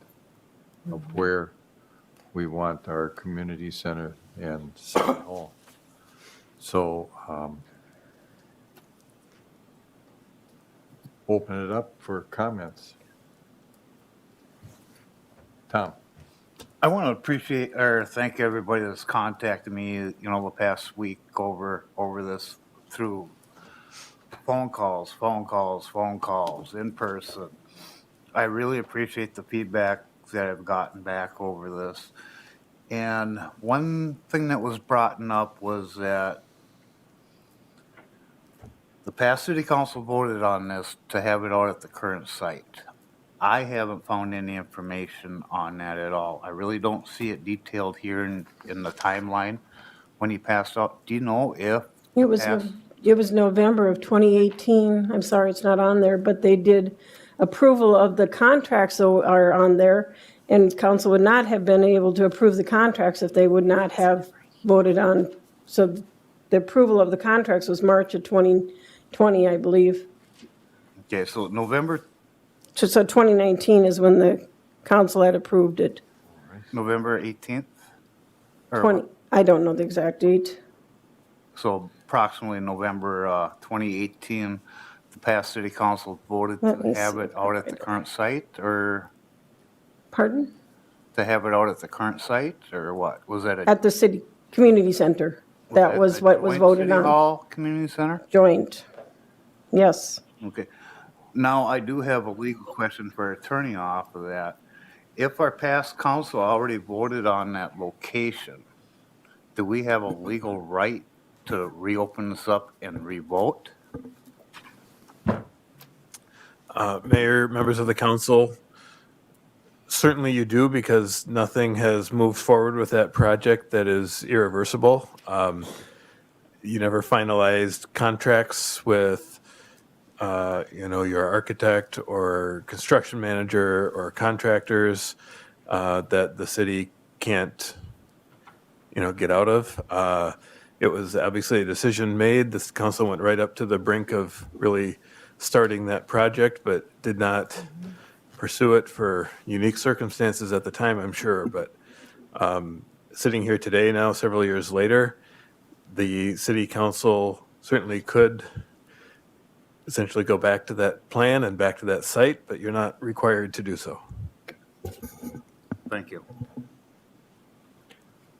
of where we want our community center and city hall. So, open it up for comments. Tom? I want to appreciate or thank everybody that's contacted me, you know, the past week over this through phone calls, in person. I really appreciate the feedback that I've gotten back over this. And one thing that was brought up was that the past city council voted on this to have it out at the current site. I haven't found any information on that at all. I really don't see it detailed here in the timeline when he passed out. Do you know if It was November of 2018. I'm sorry, it's not on there, but they did approval of the contracts that are on there, and council would not have been able to approve the contracts if they would not have voted on. So the approval of the contracts was March of 2020, I believe. Okay, so November So 2019 is when the council had approved it. November 18th? Or 20, I don't know the exact date. So approximately November 2018, the past city council voted Let to me have see it out at the current site, or Pardon? to have it out at the current site, or what? Was that At the city community center. That was what was joint voted city on. hall community center? Joint. Yes. Okay. Now, I do have a legal question for attorney off of that. If our past council already voted on that location, do we have a legal right to reopen this up and revote? Mayor, members of the council, certainly you do, because nothing has moved forward with that project that is irreversible. You never finalized contracts with your architect or construction manager or contractors that the city can't, get out of. It was obviously a decision made. This council went right up to the brink of really starting that project, but did not pursue it for unique circumstances at the time, I'm sure. But sitting here today now, several years later, the city council certainly could essentially go back to that plan and back to that site, but you're not required to do so. Thank you.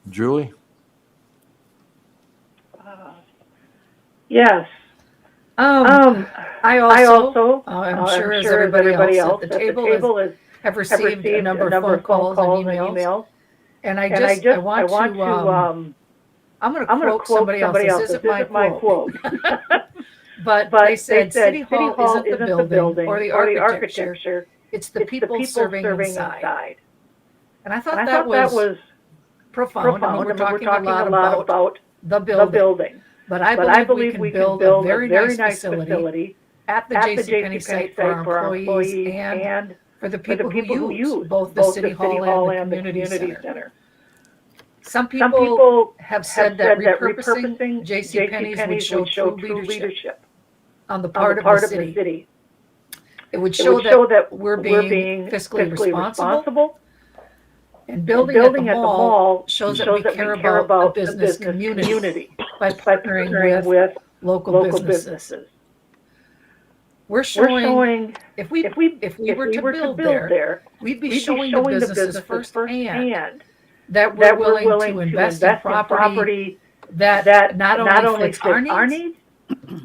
Julie? Yes. I also, I'm sure as everybody else at the table have received a number of phone calls and emails. And I want to, I'm going to quote somebody else. This isn't my quote. But they said City Hall isn't the building or the architecture. It's the people serving inside. And I thought that was profound. I mean, we're talking a lot about the building. But I believe we can build a very nice facility at the JCPenney site for our employees and for the people who use both the City Hall and the Community Center. Some people have said that repurposing JCPenney's would show true leadership on the part of the city. It would show that we're being fiscally responsible. And building at the mall shows that we care about the business community by partnering with local businesses. We're showing, if we were to build there, we'd be showing the businesses firsthand that we're willing to invest in property that not only fits our needs,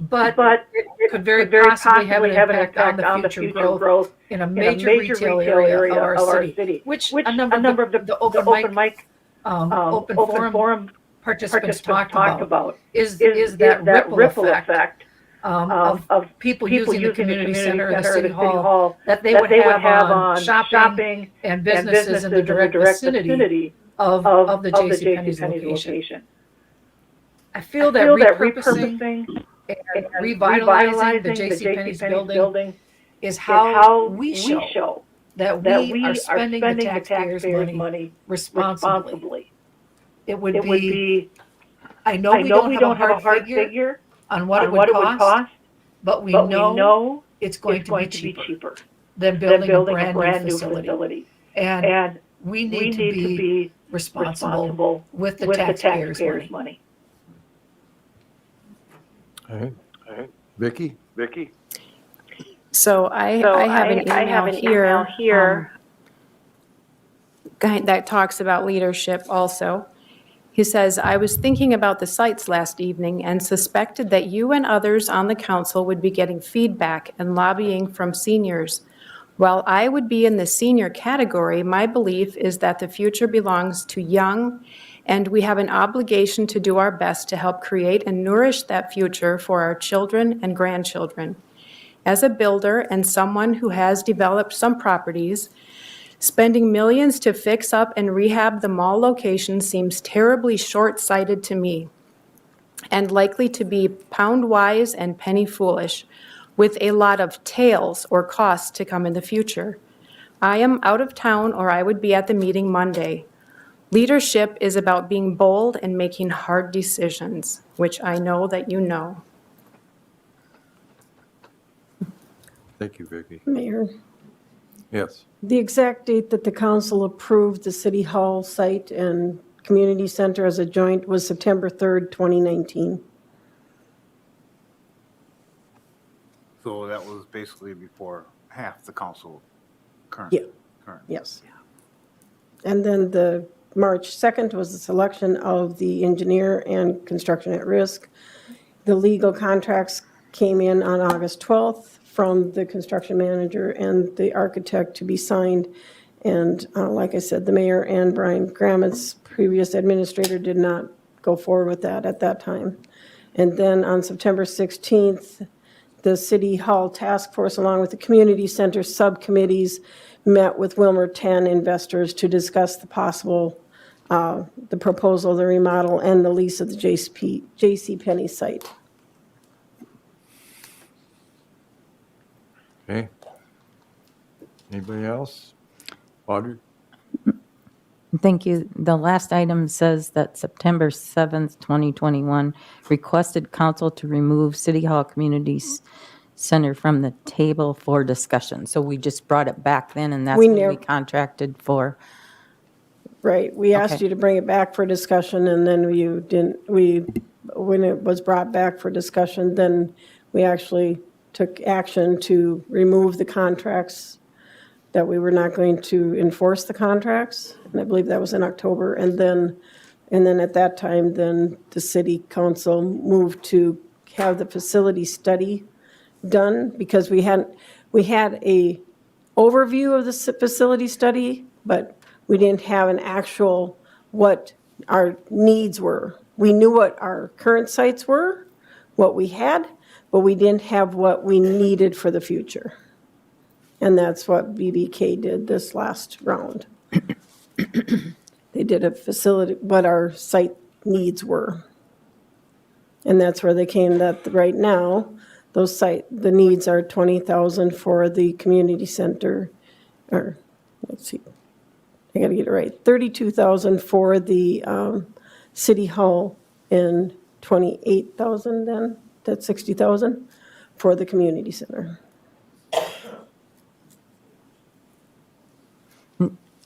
but it could very possibly have an impact on the future growth in a major retail area of our city, which a number of the open forum participants talked about is that ripple effect of people using the community center or the city hall that they would have on shopping and businesses in the direct vicinity of the JCPenney's location. I feel that repurposing and revitalizing the JCPenney's building is how we show that we are spending the taxpayers' money responsibly. It would be, I know we don't have a hard figure on what it would cost, but we know it's going to be cheaper than building a brand new facility. And we need to be responsible with the taxpayers' money. All right. Vicky? So I have an email here that talks about leadership also. He says, I was thinking about the sites last evening and suspected that you and others on the council would be getting feedback and lobbying from seniors. While I would be in the senior category, my belief is that the future belongs to young, and we have an obligation to do our best to help create and nourish that future for our children and grandchildren. As a builder and someone who has developed some properties, spending millions to fix up and rehab the mall location seems terribly short-sighted to me and likely to be pound-wise and penny-foolish, with a lot of tails or costs to come in the future. I am out of town, or I would be at the meeting Monday. Leadership is about being bold and making hard decisions, which I know that you know. Thank you, Vicky. Mayor, Yes. the exact date that the council approved the City Hall site and community center as a joint was September 3rd, 2019. So that was basically before half the council current. Yeah. current. Yes. And then the March 2nd was the selection of the engineer and construction at risk. The legal contracts came in on August 12th from the construction manager and the architect to be signed. And like I said, the mayor and Brian Gramit's previous administrator did not go forward with that at that time. And then on September 16th, the City Hall Task Force, along with the community center subcommittees, met with Willmar 10 investors to discuss the possible, the proposal, the remodel, and the lease of the JCPenney site. Okay. Anybody else? Audrey? Thank you. The last item says that September 7th, 2021, requested council to remove City Hall Communities Center from the table for discussion. So we just brought it back then, and that's when we contracted for. Right. We asked Okay. you to bring it back for discussion, and then you didn't, when it was brought back for discussion, then we actually took action to remove the contracts, that we were not going to enforce the contracts. And I believe that was in October. And then at that time, then the city council moved to have the facility study done, because we had a overview of the facility study, but we didn't have an actual what our needs were. We knew what our current sites were, what we had, but we didn't have what we needed for the future. And that's what BBK did this last round. They did a facility, what our site needs were. And that's where they came that right now, the needs are $20,000 for the community center, or let's see, I gotta get it right, $32,000 for the city hall and $28,000 then, that's $60,000 for the community center.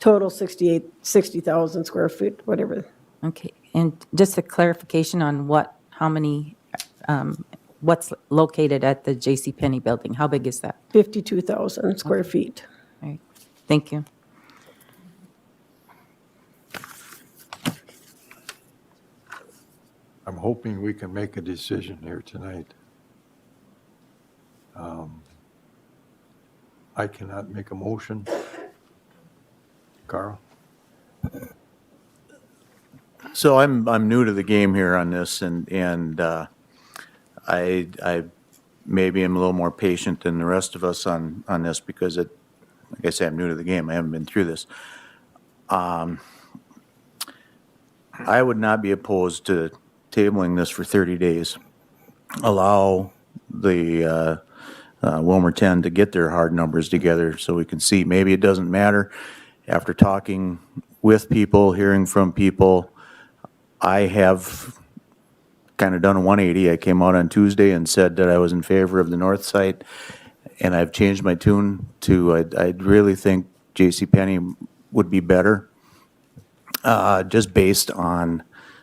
Total 60,000 square feet, whatever. Okay, and just a clarification on how many, what's located at the JCPenney building? How big is that? 52,000 square feet. All right, thank you. I'm hoping we can make a decision here tonight. I cannot make a motion. Carl? So I'm new to the game here on this, and I maybe am a little more patient than the rest of us on this because like I say, I'm new to the game. I haven't been through this. I would not be opposed to tabling this for 30 days. Allow the Willmar 10 to get their hard numbers together so we can see. Maybe it doesn't matter. After talking with people, hearing from people, I have kind of done a 180. I came out on Tuesday and said that I was in favor of the north site, and I've changed my tune to I really think JCPenney would be better, just based on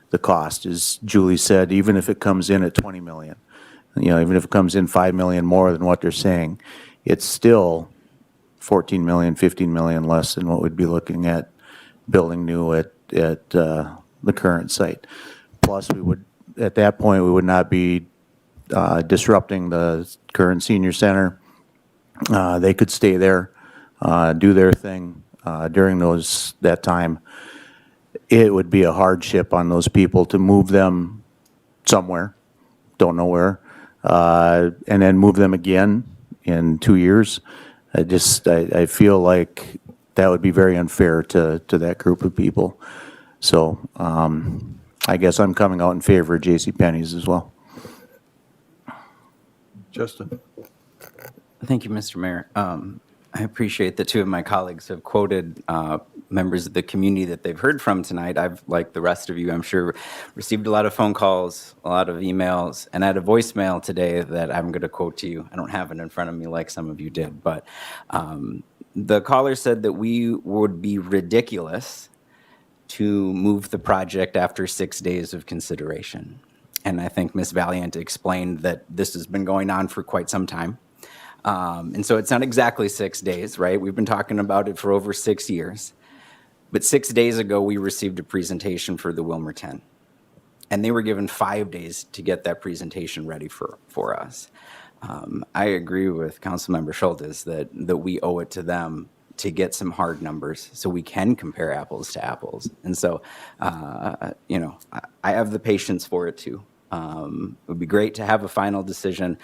the cost. As Julie said, even if it comes in at 20 million, even if it comes in 5 million more than what they're saying, it's still 14 million, 15 million less than what we'd be looking at building new at the current site. Plus, we would, at that point, we would not be disrupting the current senior center. They could stay there, do their thing during that time. It would be a hardship on those people to move them somewhere, don't know where, and then move them again in 2 years. I feel like that would be very unfair to that group of people. So I guess I'm coming out in favor of JCPenney's as well. Justin? Thank you, Mr. Mayor. I appreciate that two of my colleagues have quoted members of the community that they've heard from tonight. I've, like the rest of you, I'm sure, received a lot of phone calls, a lot of emails, and I had a voicemail today that I'm going to quote to you. I don't have it in front of me like some of you did, but the caller said that we would be ridiculous to move the project after 6 days of consideration. And I think Ms. Valiant explained that this has been going on for quite some time. And so it's not exactly 6 days, right? We've been talking about it for over 6 years. But 6 days ago, we received a presentation for the Willmar 10. And they were given 5 days to get that presentation ready for us. I agree with Councilmember Schultes that we owe it to them to get some hard numbers so we can compare apples to apples. And so, I have the patience for it too. It would be great to have a final decision.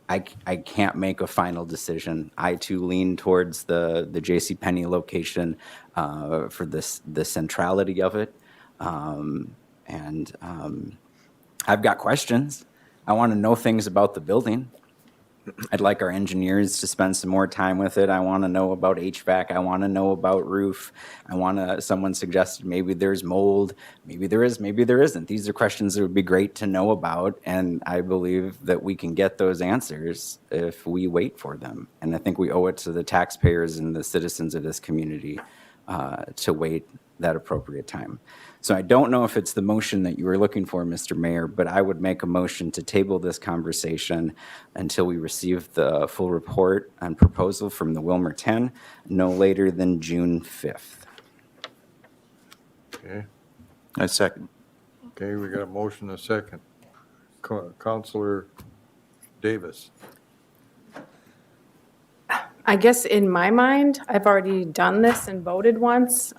I can't make a final decision. I too lean towards the JCPenney location for the centrality of it. I've got questions. I want to know things about the building. I'd like our engineers to spend some more time with it. I want to know about HVAC. I want to know about roof. Someone suggested maybe there's mold. Maybe there is, maybe there isn't. These are questions that would be great to know about, and I believe that we can get those answers if we wait for them. And I think we owe it to the taxpayers and the citizens of this community to wait that appropriate time. So I don't know if it's the motion that you were looking for, Mr. Mayor, but I would make a motion to table this conversation until we receive the full report and proposal from the Willmar 10, no later than June 5th. Okay. I second. Okay, we got a motion and a second. Councilor Davis? I guess in my mind, I've already done this and voted once.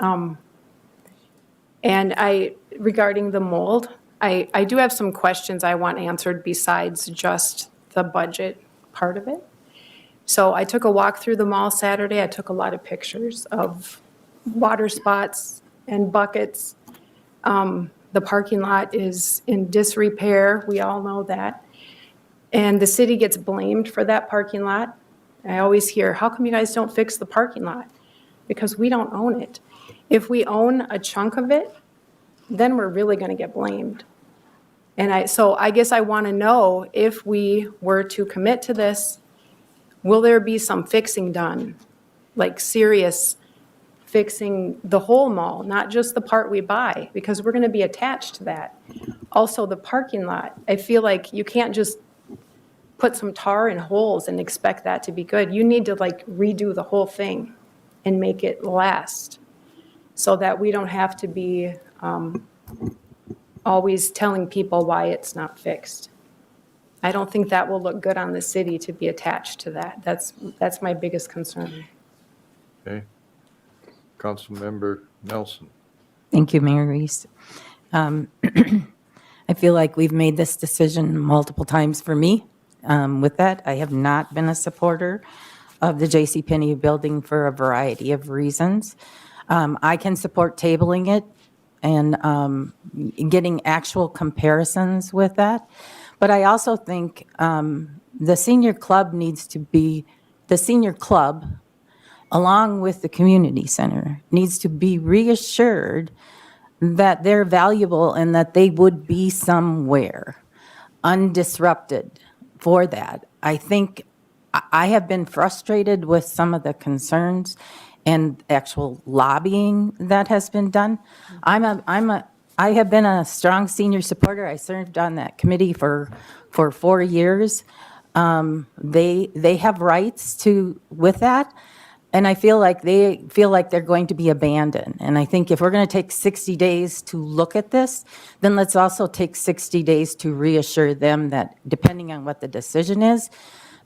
And regarding the mold, I do have some questions I want answered besides just the budget part of it. So I took a walk through the mall Saturday. I took a lot of pictures of water spots and buckets. The parking lot is in disrepair. We all know that. And the city gets blamed for that parking lot. I always hear, how come you guys don't fix the parking lot? Because we don't own it. If we own a chunk of it, then we're really going to get blamed. And so I guess I want to know, if we were to commit to this, will there be some fixing done? Like serious fixing the whole mall, not just the part we buy, because we're going to be attached to that. Also, the parking lot, I feel like you can't just put some tar in holes and expect that to be good. You need to like redo the whole thing and make it last so that we don't have to be always telling people why it's not fixed. I don't think that will look good on the city to be attached to that. That's my biggest concern. Okay. Councilmember Nelson. Thank you, Mayor Reese. I feel like we've made this decision multiple times for me. With that, I have not been a supporter of the JCPenney building for a variety of reasons. I can support tabling it and getting actual comparisons with that. But I also think the senior club, along with the community center, needs to be reassured that they're valuable and that they would be somewhere undisrupted for that. I think I have been frustrated with some of the concerns and actual lobbying that has been done. I have been a strong senior supporter. I served on that committee for 4 years. They have rights with that. And I feel like they're going to be abandoned. And I think if we're going to take 60 days to look at this, then let's also take 60 days to reassure them that depending on what the decision is,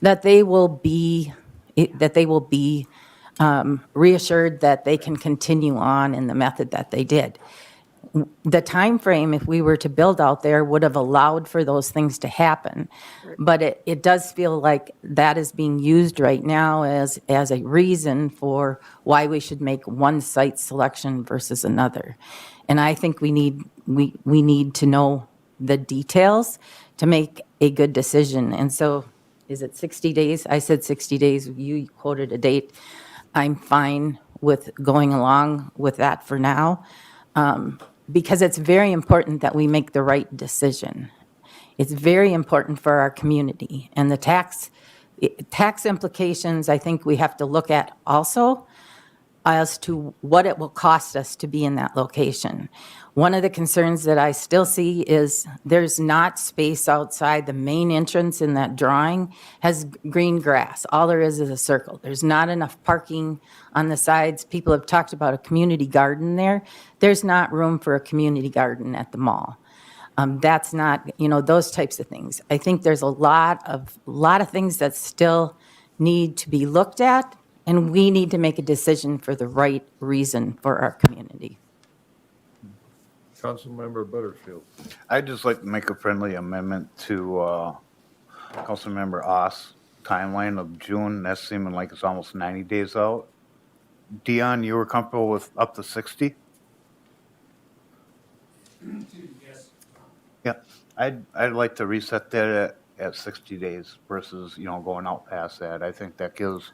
that they will be reassured that they can continue on in the method that they did. The time frame, if we were to build out there, would have allowed for those things to happen. But it does feel like that is being used right now as a reason for why we should make one site selection versus another. And I think we need to know the details to make a good decision. And so is it 60 days? I said 60 days. You quoted a date. I'm fine with going along with that for now. Because it's very important that we make the right decision. It's very important for our community. And the tax implications, I think we have to look at also as to what it will cost us to be in that location. One of the concerns that I still see is there's not space outside. The main entrance in that drawing has green grass. All there is a circle. There's not enough parking on the sides. People have talked about a community garden there. There's not room for a community garden at the mall. That's not, those types of things. I think there's a lot of things that still need to be looked at, and we need to make a decision for the right reason for our community. Councilmember Butterfield. I'd just like to make a friendly amendment to Councilmember Oss' timeline of June. That's seeming like it's almost 90 days out. Dion, you were comfortable with up to 60? Yes. Yeah, I'd like to reset that at 60 days versus, going out past that. I think that gives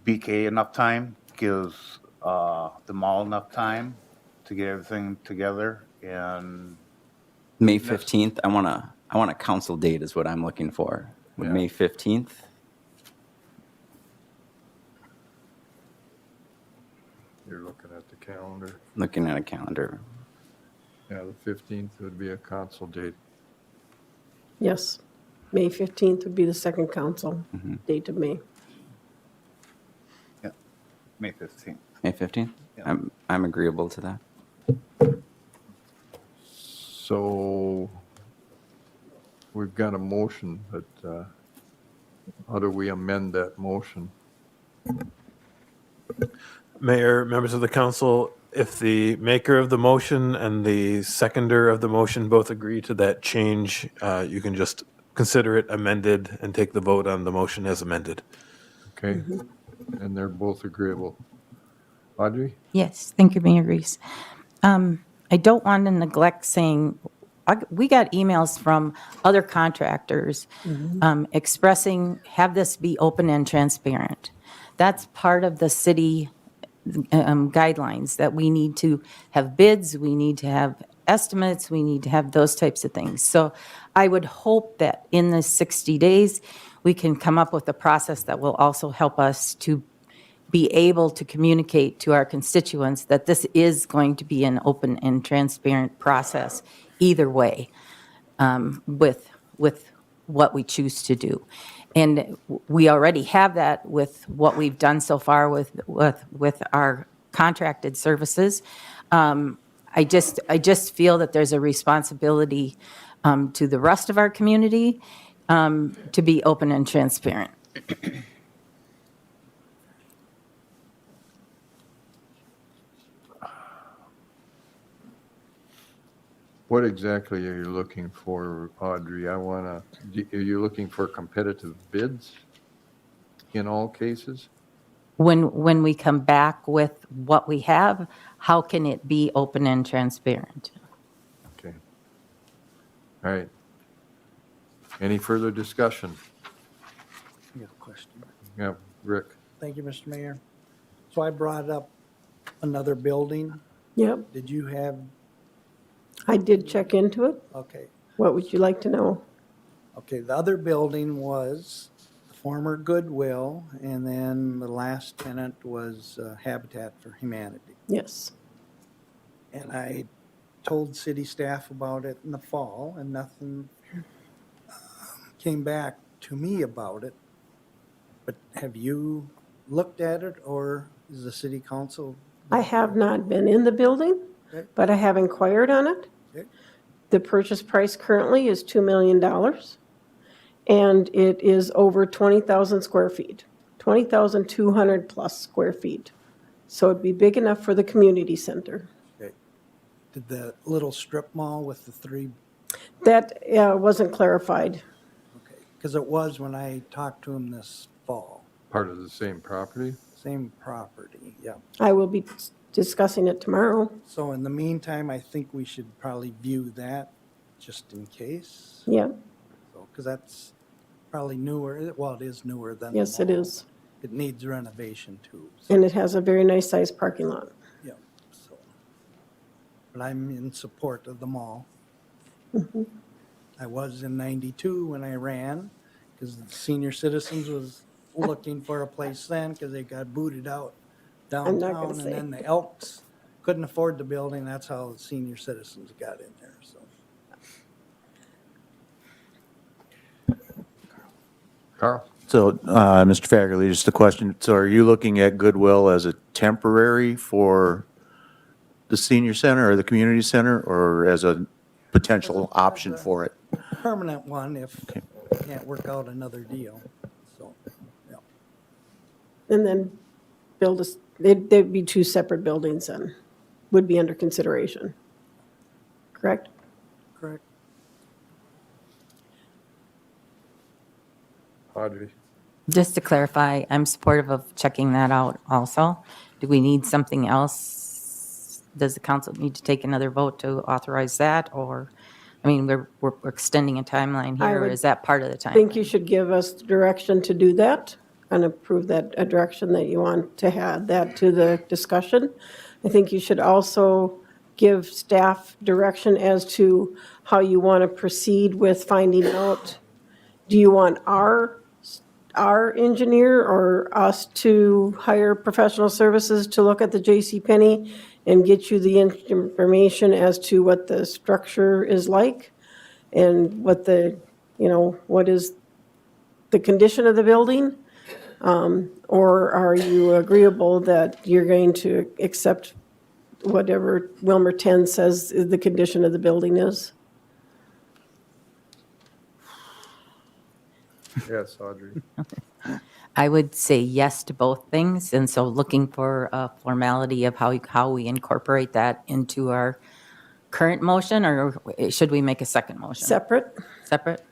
BK enough time, gives the mall enough time to get everything together. And May 15th, I want a council date is what I'm looking for. Would May 15th? You're looking at the calendar. Looking at a calendar. Yeah, the 15th would be a council date. Yes. May 15th would be the second council date of May. Yeah, May 15th. May 15th? Yeah. I'm agreeable to that. So we've got a motion, but how do we amend that motion? Mayor, members of the council, if the maker of the motion and the seconder of the motion both agree to that change, you can just consider it amended and take the vote on the motion as amended. Okay, and they're both agreeable. Audrey? Yes, thank you, Mayor Reese. I don't want to neglect saying, we got emails from other contractors expressing, have this be open and transparent. That's part of the city guidelines, that we need to have bids, we need to have estimates, we need to have those types of things. So I would hope that in the 60 days, we can come up with a process that will also help us to be able to communicate to our constituents that this is going to be an open and transparent process either way, with what we choose to do. And we already have that with what we've done so far with our contracted services. I just feel that there's a responsibility to the rest of our community to be open and transparent. What exactly are you looking for, Audrey? Are you looking for competitive bids in all cases? When we come back with what we have, how can it be open and transparent? Okay. All right. Any further discussion? I got a question. Yeah, Rick. Thank you, Mr. Mayor. So I brought up another building. Yep, Did you have, I did check into it. okay, What would you like to know? okay, the other building was the former Goodwill, and then the last tenant was Habitat for Humanity. Yes. And I told city staff about it in the fall, and nothing came back to me about it. But have you looked at it, or is the city council? I have not been in the building, Okay. but I have inquired on it. Okay. The purchase price currently is $2 million, and it is over 20,000 square feet, 20,200 plus square feet. So it'd be big enough for the community center. Okay. Did the little strip mall with the three, That wasn't clarified. okay, because it was when I talked to him this fall. Part of the same property? Same property, yeah. I will be discussing it tomorrow. So in the meantime, I think we should probably view that just in case. Yeah, So, because that's probably newer, well, it is newer than the yes, it mall. is. It needs renovation too. So, And it has a very nice sized parking lot. yeah, so. But I'm in support of the mall. Mhm. I was in 92 when I ran, because the senior citizens was looking for a place then, because they got booted out I'm not gonna downtown. And say. then the Elks couldn't afford the building, that's how the senior citizens got in there, so. Carl? So, Mr. Fagerly, just a question. So are you looking at Goodwill as a temporary for the senior center or the community center, or as a potential option for it? Permanent one if Okay. can't work out another deal, so, yeah. And then build a, they'd be two separate buildings then, would be under consideration. Correct? Correct. Audrey? Just to clarify, I'm supportive of checking that out also. Do we need something else? Does the council need to take another vote to authorize that? Or, I mean, we're extending a timeline I here, or would is that part of the I timeline? think you should give us the direction to do that and approve that, a direction that you want to add that to the discussion. I think you should also give staff direction as to how you want to proceed with finding out. Do you want our engineer or us to hire professional services to look at the JCPenney and get you the information as to what the structure is like and what the, what is the condition of the building? Or are you agreeable that you're going to accept whatever Willmar 10 says the condition of the building is? Yes, Audrey. I would say yes to both things, and so looking for a formality of how we incorporate that into our current motion, or should we make a second motion? Separate? Separate?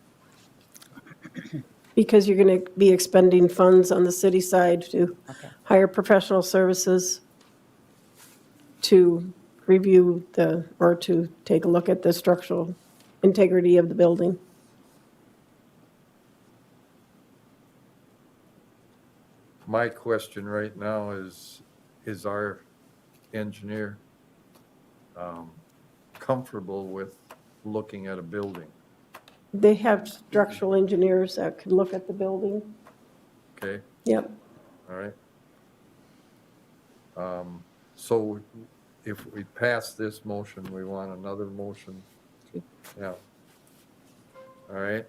Because you're going to be expending funds on the city side to hire professional services to review or to take a look at the structural integrity of the building. My question right now is our engineer comfortable with looking at a building? They have structural engineers that could look at the building. Okay, Yep. all right. So if we pass this motion, we want another motion. Yeah. All right.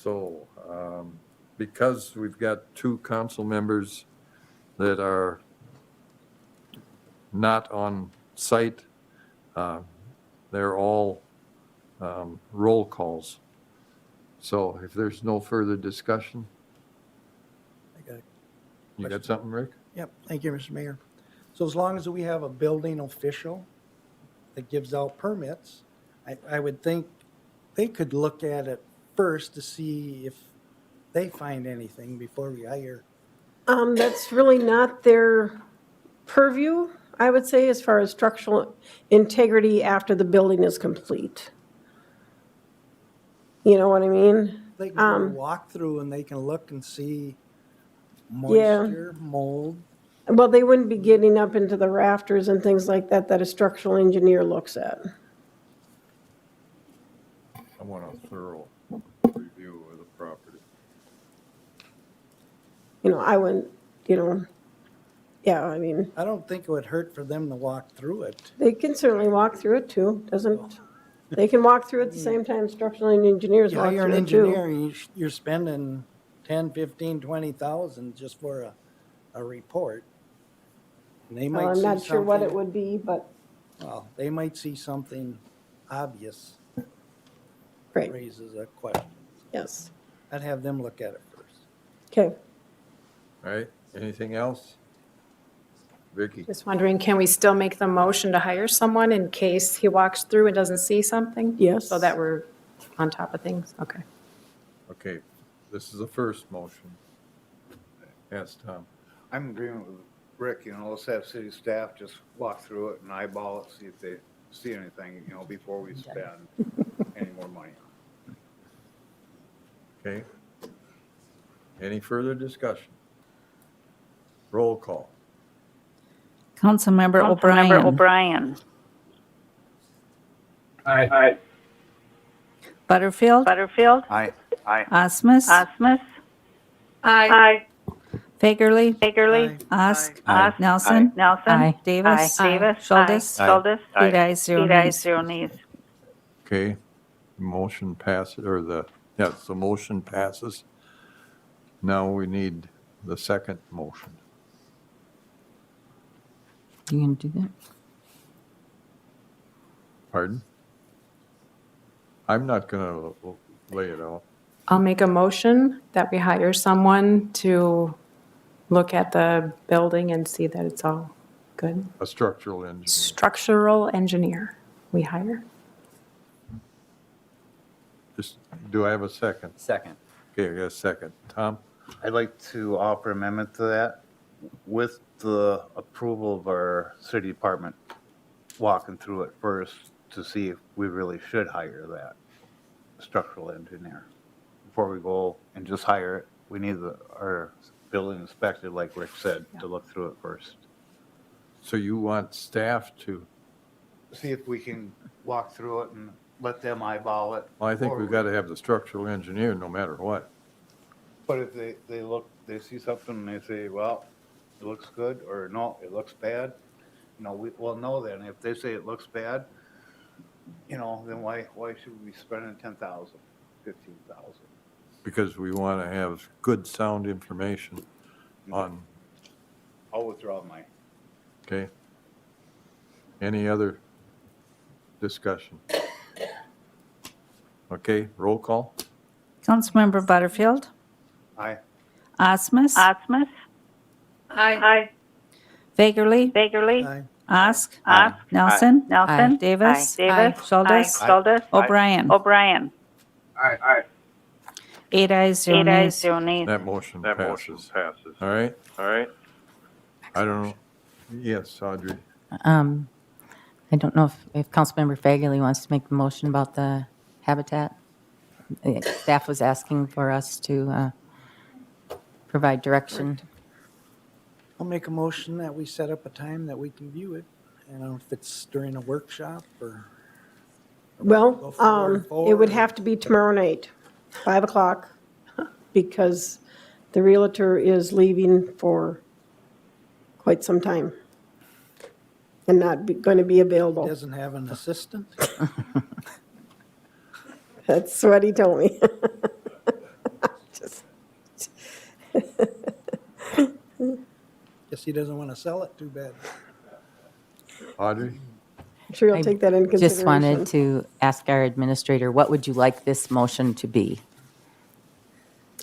So, because we've got two council members that are not on site, they're all roll calls. So if there's no further discussion, I got it. you got something, Rick? Yep, thank you, Mr. Mayor. So as long as we have a building official that gives out permits, I would think they could look at it first to see if they find anything before we hire. That's really not their purview, I would say, as far as structural integrity after the building is complete. You know what I mean? They can do a walkthrough and they can look and see moisture, mold. Well, they wouldn't be getting up into the rafters and things like that that a structural engineer looks at. I want a thorough review of the property. You know, I wouldn't, you know, yeah, I mean, I don't think it would hurt for them to walk through it. they can certainly walk through it too, doesn't, they can walk through it at the same time structural engineers You walk hire an through it too. engineer, you're spending 10, 15, 20,000 just for a report. And they might I'm see not sure what it something- would be, but, Well, they might see something obvious. Right. Raises a question. yes, I'd have them look at it first. okay. All right, anything else? Vicky? Just wondering, can we still make the motion to hire someone in case he walks through and doesn't see something? Yes. So that we're on top of things? Okay. Okay, this is the first motion. Yes, Tom? I'm agreeing with Rick, you know, let's have city staff just walk through it and eyeball it, see if they see anything, you know, before we spend any more money. Okay. Any further discussion? Roll call. Councilmember O'Brien. O'Brien. Aye. Butterfield. Butterfield. Aye. Osmus. Osmus. Aye. Fagerly. Bakerly. Osk. Aye. Nelson. Nelson. Aye. Davis. Davis. Schultes. Aye. Schultes. 8 ayes, 0 8 ayes, nays. 0 nays. Okay, motion passes, or the motion passes. Now we need the second motion. You gonna do that? Pardon? I'm not gonna lay it out. I'll make a motion that we hire someone to look at the building and see that it's all good. A structural engineer. Structural engineer we hire. Just, do I have a second? Second. Okay, I got a second. Tom? I'd like to offer amendment to that with the approval of our city department walking through it first to see if we really should hire that structural engineer. Before we go and just hire it, we need our building inspected, like Rick said, to look through it first. So you want staff to, See if we can walk through it and let them eyeball it. well, I think Or- we've got to have the structural engineer no matter what. But if they look, they see something and they say, well, it looks good, or no, it looks bad, you know, we'll know then. If they say it looks bad, you know, then why should we be spending 10,000, 15,000? Because we want to have good sound information on, I'll withdraw my, okay? Any other discussion? Okay, roll call? Councilmember Butterfield. aye. Osmus. Osmus. Aye. Fagerly. Bakerly. Aye. Osk. Osk. Nelson. Nelson. Davis. Davis. Schultes. Schultes. O'Brien. O'Brien. 8 ayes, 0 8 ayes, nays. 0 nays. That motion passes. All right? I don't know. Yes, Audrey. I don't know if Councilmember Fagerly wants to make the motion about the habitat. Staff was asking for us to provide direction. I'll make a motion that we set up a time that we can view it. I don't know if it's during a workshop or. Well, forward. it would have to be tomorrow night, 5 o'clock, because the Realtor is leaving for quite some time and not going to be available. Doesn't have an assistant? That's what he told me. Just- Guess he doesn't want to sell it, too bad. Audrey? I'm sure he'll take that into consideration. Just wanted to ask our administrator, what would you like this motion to be?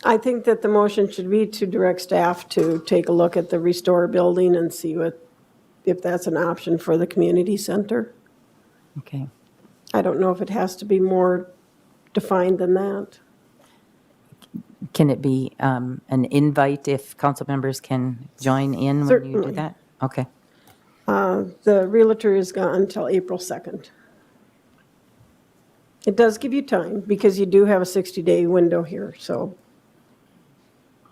I think that the motion should be to direct staff to take a look at the Restore building and see if that's an option for the community center. Okay. I don't know if it has to be more defined than that. Can it be an invite if council members can join in when you do Certainly. that? Okay. The realtor is gone until April 2nd. It does give you time because you do have a 60-day window here. So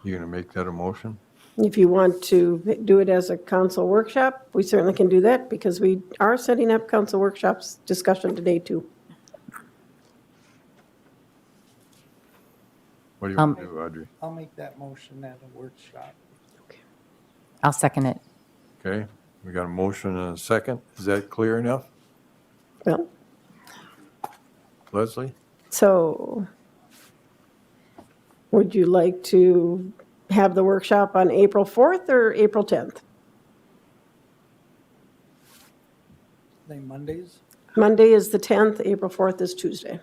You going to make that a motion? if you want to do it as a council workshop, we certainly can do that because we are setting up council workshops discussion today too. What do you want to do, Audrey? I'll make that motion at a workshop. I'll second it. Okay, we got a motion and a second. Is that clear enough? Well, Leslie? so would you like to have the workshop on April 4th or April 10th? They Mondays? Monday is the 10th, April 4th is Tuesday.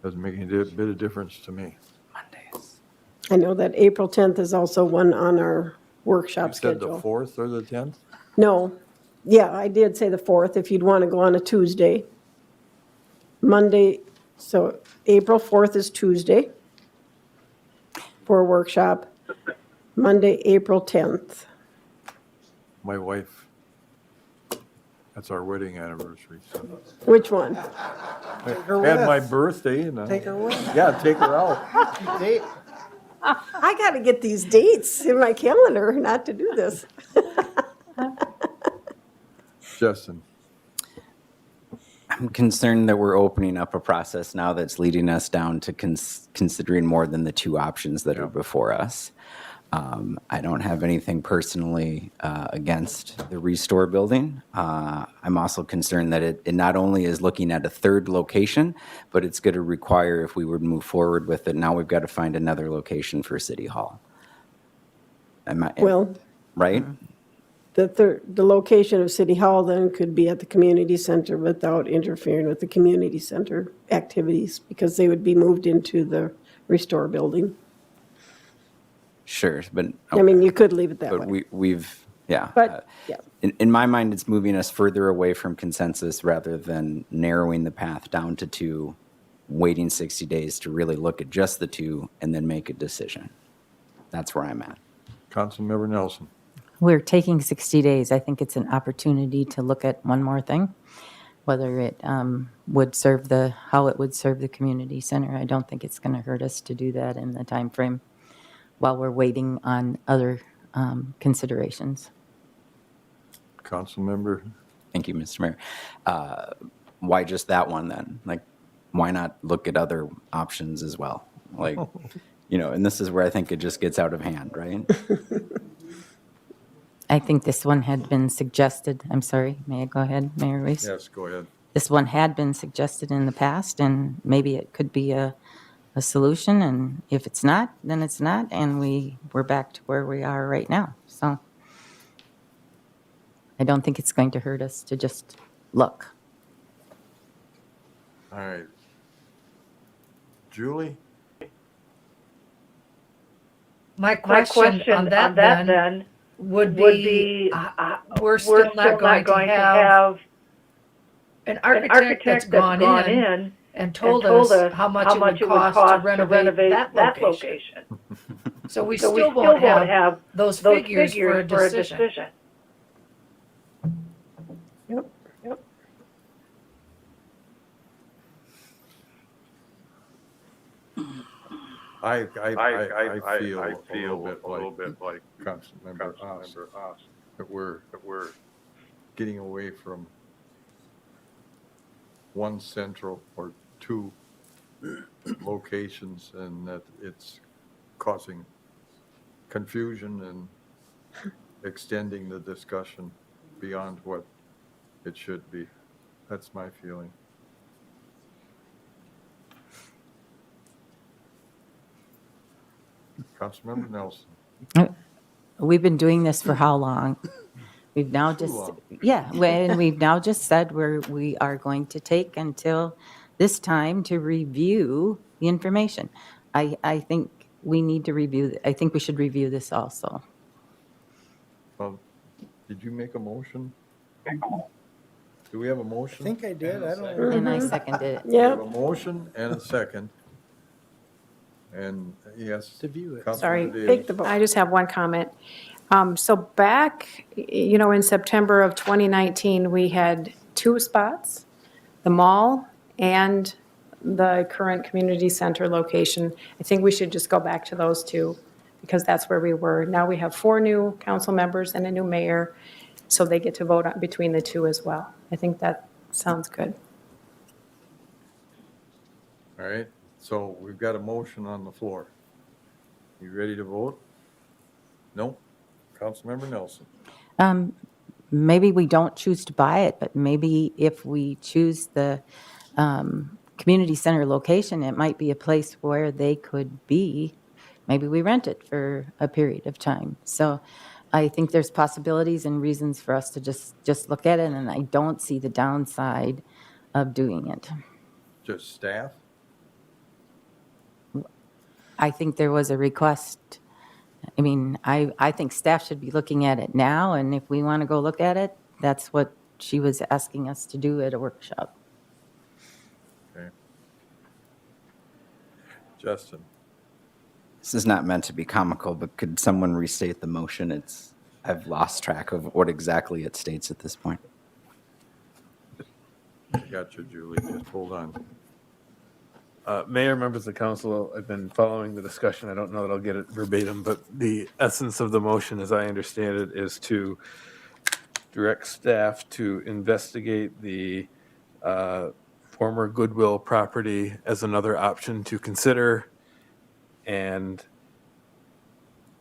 Doesn't make any bit of difference to me. I know that April 10th is also one on our workshop You said the schedule. 4th or the 10th? No, yeah, I did say the 4th, if you'd want to go on a Tuesday. Monday, so April 4th is Tuesday for a workshop. Monday, April 10th. My wife, that's our wedding anniversary, so. Which one? I her had with. my birthday and Take her with. Yeah, take her out. Date. I got to get these dates in my calendar not to do this. Justin? I'm concerned that we're opening up a process now that's leading us down to considering more than the two options that are before us. I don't have anything personally against the Restore building. I'm also concerned that it not only is looking at a third location, but it's going to require, if we would move forward with it, now we've got to find another location for City Hall. Well, right? the location of City Hall then could be at the community center without interfering with the community center activities because they would be moved into the Restore building. Sure, but I mean, you could leave it that but way. we've yeah. But, yeah. In my mind, it's moving us further away from consensus rather than narrowing the path down to two, waiting 60 days to really look at just the two and then make a decision. That's where I'm at. Councilmember Nelson? We're taking 60 days. I think it's an opportunity to look at one more thing, whether it would serve how it would serve the community center. I don't think it's going to hurt us to do that in the time frame while we're waiting on other considerations. Councilmember? Thank you, Mr. Mayor. Why just that one then? Like, why not look at other options as well? Like, and this is where I think it just gets out of hand, right? I think this one had been suggested. I'm sorry, may I go ahead, Mayor Weiss? Yes, go ahead. This one had been suggested in the past, and maybe it could be a solution, and if it's not, then it's not, and we're back to where we are right now. So I don't think it's going to hurt us to just look. All right. Julie? My question on that then would be, we're still not going to have an architect that's gone in and told us how much it would cost to renovate that location. So we still won't have those figures for a decision. Yep. I feel a little bit like Councilmember Oss, that we're getting away from one central or two locations and that it's causing confusion and extending the discussion beyond what it should be. That's my feeling. Councilmember Nelson. We've been doing this for how long? We've now Too just, long. and we've now just said we are going to take until this time to review the information. I think we need to review, I think we should review this also. Well, did you make a motion? Do we have a I motion? think I did, I don't. And I seconded it. We have Yep. a motion and a second. And yes. To view it. Councilmember Sorry. Davis. Take the vote. I just have one comment. So back, in September of 2019, we had 2 spots, the mall and the current community center location. I think we should just go back to those 2 because that's where we were. Now we have 4 new council members and a new mayor, so they get to vote on between the 2 as well. I think that sounds good. All right, so we've got a motion on the floor. You ready to vote? No? Councilmember Nelson. Maybe we don't choose to buy it, but maybe if we choose the community center location, it might be a place where they could be. Maybe we rent it for a period of time. So I think there's possibilities and reasons for us to just look at it, and I don't see the downside of doing it. Just staff? I think there was a request. I mean, I think staff should be looking at it now, and if we want to go look at it, that's what she was asking us to do at a workshop. Okay. Justin? This is not meant to be comical, but could someone restate the motion? I've lost track of what exactly it states at this point. Gotcha, Julie, just hold on. Mayor, members of the council, I've been following the discussion. I don't know that I'll get it verbatim, but the essence of the motion, as I understand it, is to direct staff to investigate the former Goodwill property as another option to consider and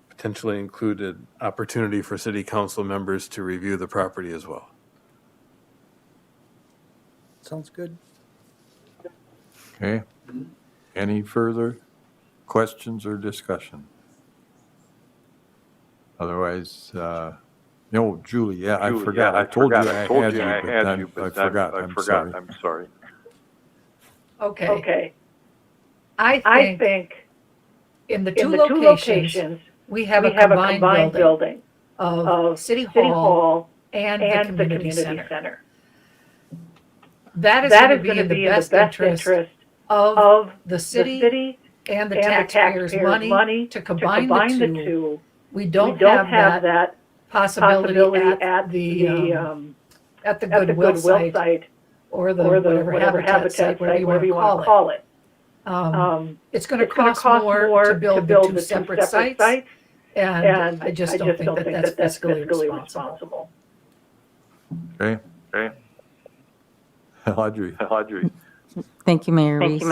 potentially include an opportunity for city council members to review the property as well. Sounds good. Okay. Any further questions or discussion? Otherwise, no, Julie, yeah, I forgot. I told you I had you, but I forgot. I'm sorry. Okay. I think in the 2 locations, we have a combined building of City Hall and the community center. That is going to be in the best interest of the city and the taxpayers' money to combine the 2. We don't have that possibility at the Goodwill site or the whatever habitat site, whatever you want to call it. It's going to cost more to build the 2 separate sites, and I just don't think that that's fiscally responsible. Okay. Audrey. Thank you, Mayor Reese.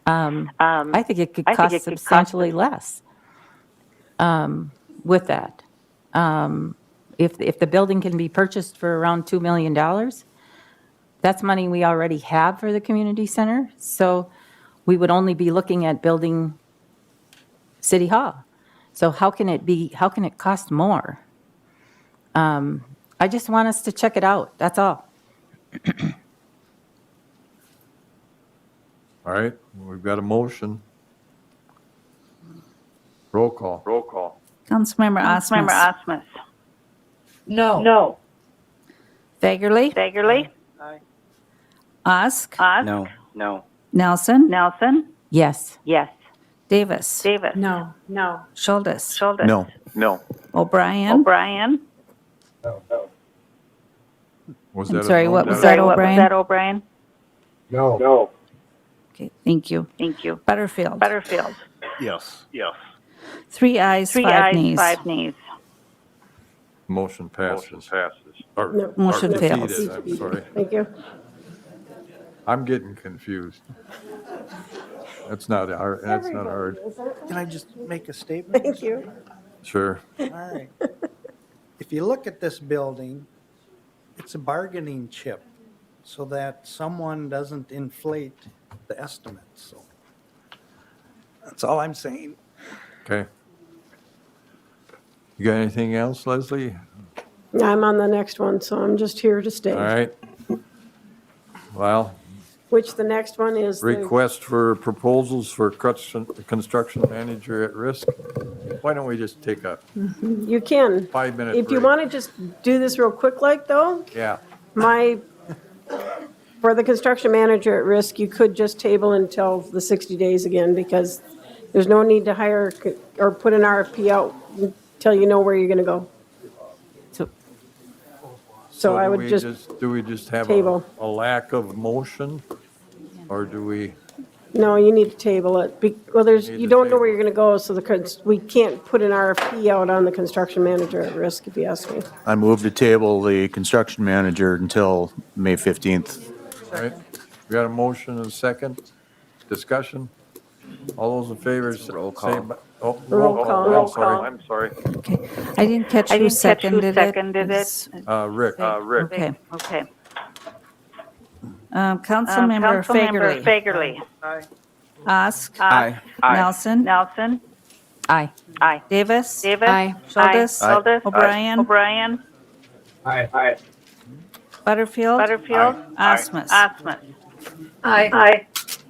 I think it could cost substantially less with that. If the building can be purchased for around $2 million, that's money we already have for the community center. So we would only be looking at building City Hall. So how can it cost more? I just want us to check it out, that's all. All right, we've got a motion. Roll call. Councilmember Osmus. No. Fagerly? Osk? No. Nelson? Yes. Davis? No. Schultes? No. O'Brien? Was I'm that a sorry, no? what was that, O'Brien? No. Okay, thank you. Butterfield? Yes. 3 ayes, 5 nays. Motion passes. No. Motion Or fails. defeated, I'm sorry. Thank you. I'm getting confused. That's not hard, that's not hard. Can I just make a statement? Thank you. Sure. All right. If you look at this building, it's a bargaining chip so that someone doesn't inflate the estimates. So that's all I'm saying. Okay. You got anything else, Leslie? I'm on the next one, so I'm just here to stay. All right. Well, Which the next one is the, request for proposals for construction manager at risk. Why don't we just take a you can. 5-minute If you break? want to just do this real quick like though, Yeah. for the construction manager at risk, you could just table until the 60 days again because there's no need to hire or put an RFP out until you know where you're going to go. So I do would we just do we just have table. a lack of motion? Or do we, No, you need to table it. Well, Need you to don't know where table. you're going to go, so we can't put an RFP out on the construction manager at risk, if you ask me. I move to table the construction manager until May 15th. all right? We got a motion and a second. Discussion? All those in favor? Roll call. Roll call. I'm sorry. I didn't catch who seconded it. Rick. Okay. Councilmember Fagerly. Osk. Aye. Nelson. Aye. Davis. Aye. Schultes. Aye. O'Brien. Butterfield. Osmus. Aye.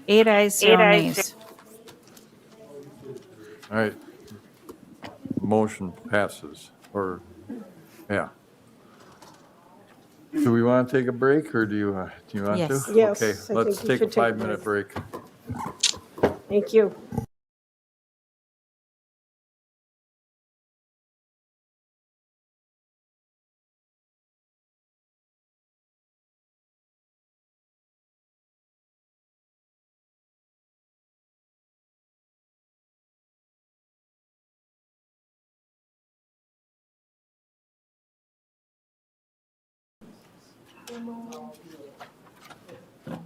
8 ayes, 0 nays. All right. Motion passes, or, yeah. Do we want to take a break, or do you want to? Yes. Yes, Okay, I think let's you take a should take a 5-minute break. Thank you.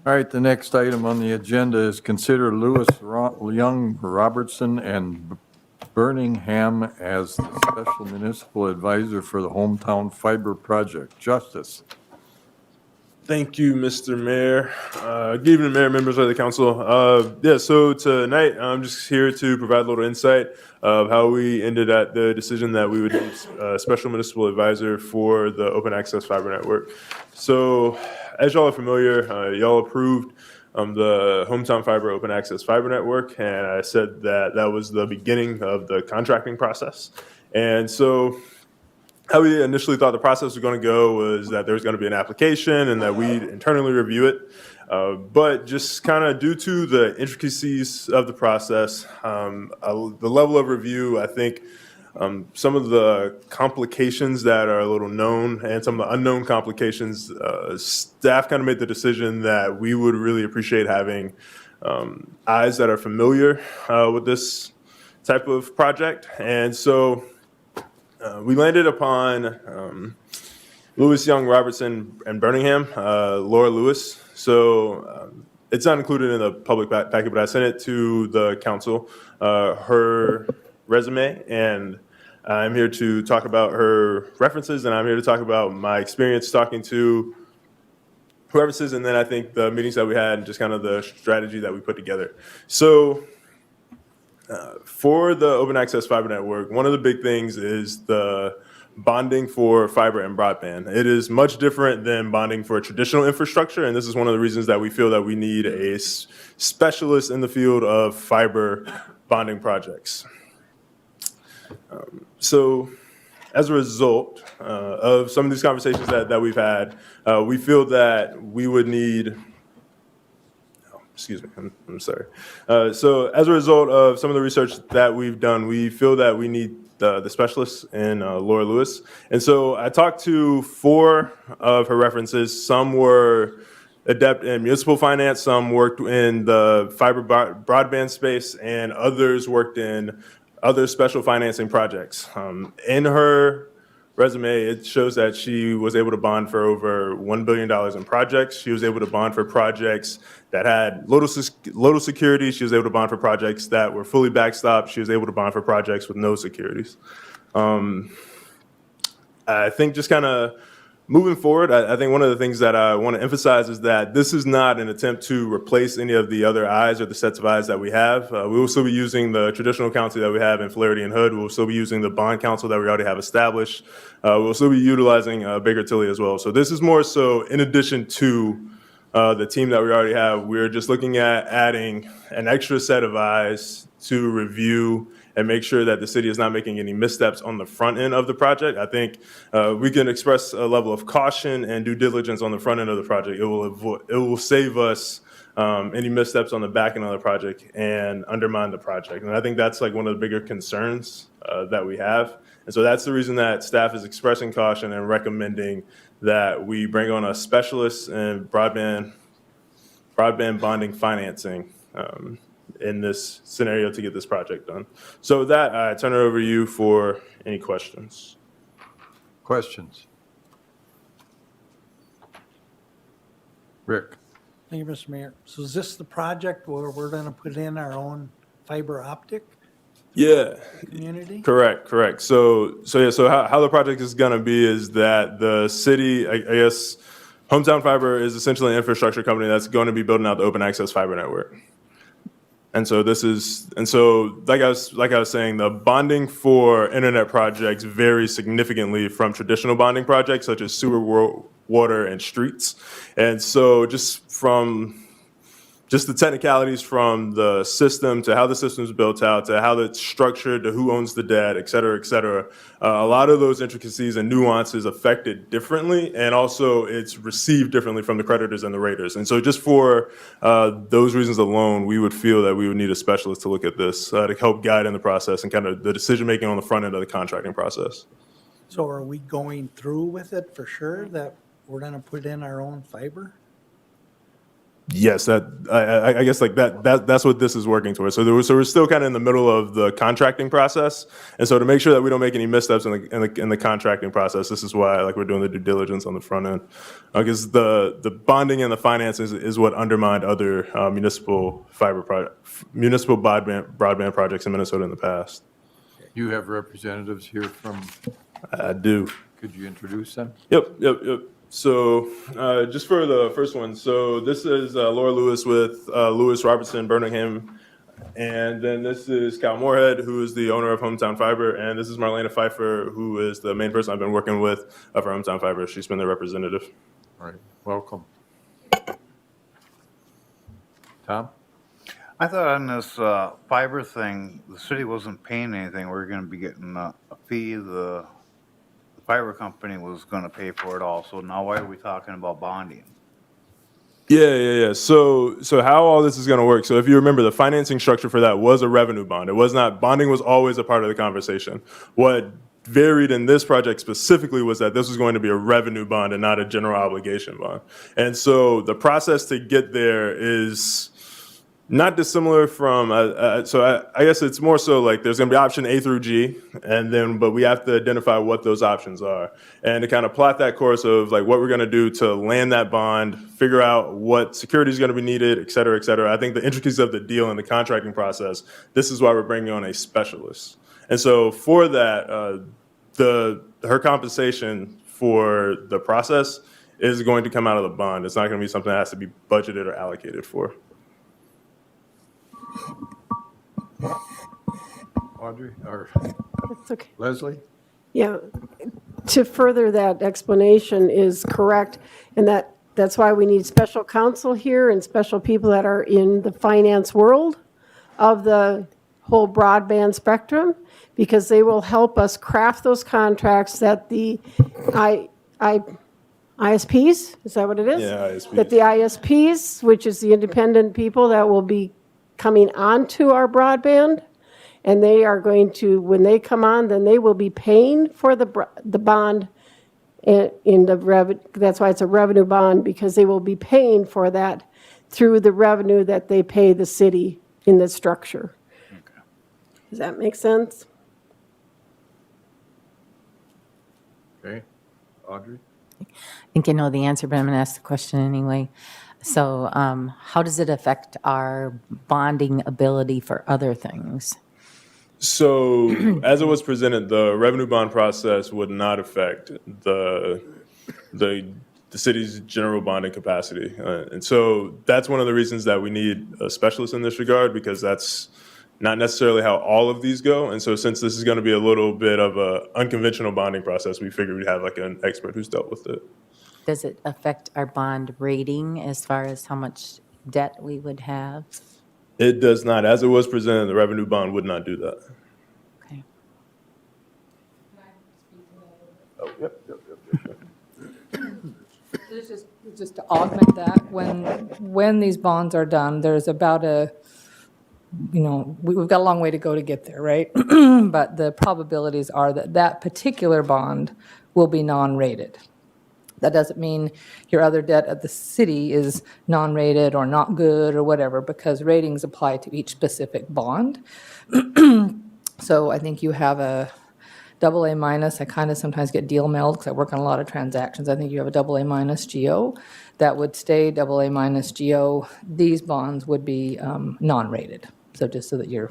All right, the next item on the agenda is consider Lewis Young Robertson and Birmingham as the special municipal advisor for the hometown fiber project. Justice. Thank you, Mr. Mayor. Good evening, Mayor, members of the council. So tonight, I'm just here to provide a little insight of how we ended at the decision that we would need a special municipal advisor for the open access fiber network. So as y'all are familiar, y'all approved the hometown fiber open access fiber network, and I said that that was the beginning of the contracting process. And so how we initially thought the process was going to go was that there was going to be an application and that we'd internally review it. But just kind of due to the intricacies of the process, the level of review, I think some of the complications that are a little known and some of the unknown complications, staff kind of made the decision that we would really appreciate having eyes that are familiar with this type of project. And so we landed upon Lewis Young Robertson and Birmingham, Laura Lewis. So it's not included in the public packet, but I sent it to the council, her resume, and I'm here to talk about her references, and I'm here to talk about my experience talking to references, and then I think the meetings that we had and just kind of the strategy that we put together. So for the open access fiber network, one of the big things is the bonding for fiber and broadband. It is much different than bonding for traditional infrastructure, and this is one of the reasons that we feel that we need a specialist in the field of fiber bonding projects. So as a result of some of these conversations that we've had, we feel that we would need I'm sorry. So as a result of some of the research that we've done, we feel that we need the specialists in Laura Lewis. And so I talked to 4 of her references. Some were adept in municipal finance, some worked in the fiber broadband space, and others worked in other special financing projects. In her resume, it shows that she was able to bond for over $1 billion in projects. She was able to bond for projects that had little security. She was able to bond for projects that were fully backstopped. She was able to bond for projects with no securities. I think just kind of moving forward, I think one of the things that I want to emphasize is that this is not an attempt to replace any of the other eyes or the sets of eyes that we have. We will still be using the traditional counsel that we have in Flaherty and Hood. We'll still be using the bond counsel that we already have established. We'll still be utilizing Baker Tilly as well. So this is more so in addition to the team that we already have. We're just looking at adding an extra set of eyes to review and make sure that the city is not making any missteps on the front end of the project. I think we can express a level of caution and due diligence on the front end of the project. It will save us any missteps on the back end of the project and undermine the project. And I think that's like one of the bigger concerns that we have. And so that's the reason that staff is expressing caution and recommending that we bring on a specialist in broadband bonding financing in this scenario to get this project done. So with that, I turn it over to you for any questions. Questions? Rick? Thank you, Mr. Mayor. So is this the project where we're going to put in our own fiber optic Yeah, community? correct. So how the project is going to be is that the city, I guess, Hometown Fiber is essentially an infrastructure company that's going to be building out the open access fiber network. And so like I was saying, the bonding for internet projects varies significantly from traditional bonding projects such as sewer, water, and streets. And so just the technicalities from the system to how the system is built out to how it's structured to who owns the debt, et cetera, a lot of those intricacies and nuances affect it differently, and also it's received differently from the creditors and the raters. And so just for those reasons alone, we would feel that we would need a specialist to look at this to help guide in the process and kind of the decision-making on the front end of the contracting process. So are we going through with it for sure that we're going to put in our own fiber? Yes, I guess like that's what this is working towards. So we're still kind of in the middle of the contracting process, and so to make sure that we don't make any missteps in the contracting process, this is why like we're doing the due diligence on the front end, because the bonding and the finances is what undermined other municipal broadband projects in Minnesota in the past. You have representatives here from... I do. Could you introduce them? Yep. So just for the first one, so this is Laura Lewis with Lewis Robertson Birmingham, and then this is Cal Moorhead, who is the owner of Hometown Fiber, and this is Marlena Pfeiffer, who is the main person I've been working with for Hometown Fiber. She's been the representative. All right, welcome. Tom? I thought on this fiber thing, the city wasn't paying anything. We were going to be getting a fee. The fiber company was going to pay for it all. So now why are we talking about bonding? Yeah. So how all this is going to work. So if you remember, the financing structure for that was a revenue bond. It was not, bonding was always a part of the conversation. What varied in this project specifically was that this was going to be a revenue bond and not a general obligation bond. And so the process to get there is not dissimilar from, I guess it's more so like there's going to be option A through G, but we have to identify what those options are. And to kind of plot that course of like what we're going to do to land that bond, figure out what security is going to be needed, et cetera. I think the intricacies of the deal and the contracting process, this is why we're bringing on a specialist. And so for that, her compensation for the process is going to come out of the bond. It's not going to be something that has to be budgeted or allocated for. Audrey or That's okay. Leslie? Yeah, to further that explanation is correct, and that's why we need special counsel here and special people that are in the finance world of the whole broadband spectrum, because they will help us craft those contracts that the ISPs, is that what it is? Yeah, ISPs. That the ISPs, which is the independent people that will be coming onto our broadband, and they are going to, when they come on, then they will be paying for the bond in the revenue. That's why it's a revenue bond, because they will be paying for that through the revenue that they pay the city in the structure. Okay. Does that make sense? Okay. Audrey? I think I know the answer, but I'm going to ask the question anyway. So how does it affect our bonding ability for other things? So, as it was presented, the revenue bond process would not affect the city's general bonding capacity, and so that's one of the reasons that we need a specialist in this regard, because that's not necessarily how all of these go. And so, since this is going to be a little bit of a unconventional bonding process, we figured we'd have like an expert who's dealt with it. Does it affect our bond rating as far as how much debt we would have? It does not. As it was presented, the revenue bond would not do that. Okay. Oh, yep. Just to augment that, when these bonds are done, there's about we've got a long way to go to get there, right? But the probabilities are that that particular bond will be non-rated. That doesn't mean your other debt at the city is non-rated or not good or whatever, because ratings apply to each specific bond. So I think you have a AA minus. I kind of sometimes get deal mailed because I work on a lot of transactions. I think you have a AA minus GO that would stay AA minus GO. These bonds would be non-rated. So just so that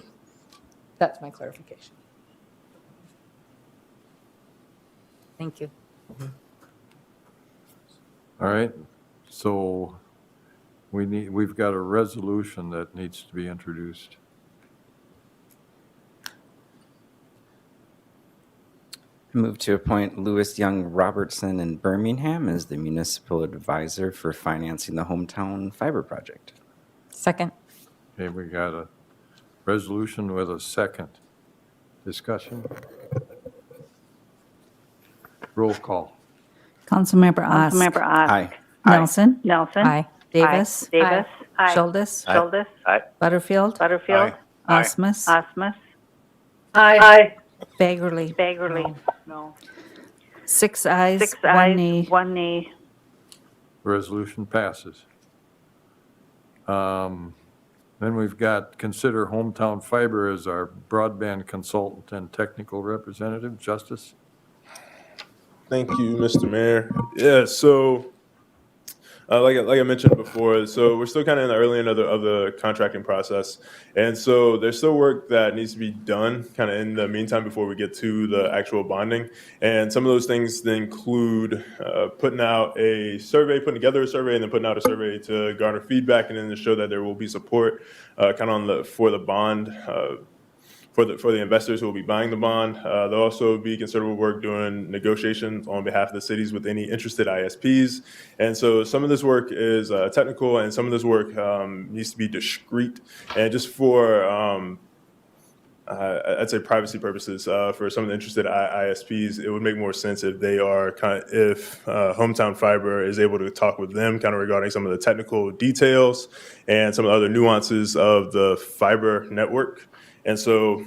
that's my clarification. Thank you. All right, so we've got a resolution that needs to be introduced. I move to appoint Louis Young Robertson in Birmingham as the municipal advisor for financing the hometown fiber project. Second. Okay, we got a resolution with a second. Discussion? Roll call. Councilmember Ost. Aye. Nelson. Aye. Davis. Aye. Schultes. Aye. Butterfield. Aye. Osmus. Aye. Bagerly. No. 6 ayes, 6 1 ayes, nay. 1 nay. Resolution passes. Then we've got consider Hometown Fiber as our broadband consultant and technical representative. Justice? Thank you, Mr. Mayor. Yeah, so like I mentioned before, so we're still kind of in the early end of the contracting process, and so there's still work that needs to be done kind of in the meantime before we get to the actual bonding. And some of those things include putting together a survey, and then putting out a survey to garner feedback, and then to show that there will be support kind of for the bond. For the investors who will be buying the bond. There'll also be considerable work doing negotiations on behalf of the cities with any interested ISPs. And so some of this work is technical, and some of this work needs to be discreet. And just for, I'd say privacy purposes, for some of the interested ISPs, it would make more sense if Hometown Fiber is able to talk with them kind of regarding some of the technical details and some of the other nuances of the fiber network. And so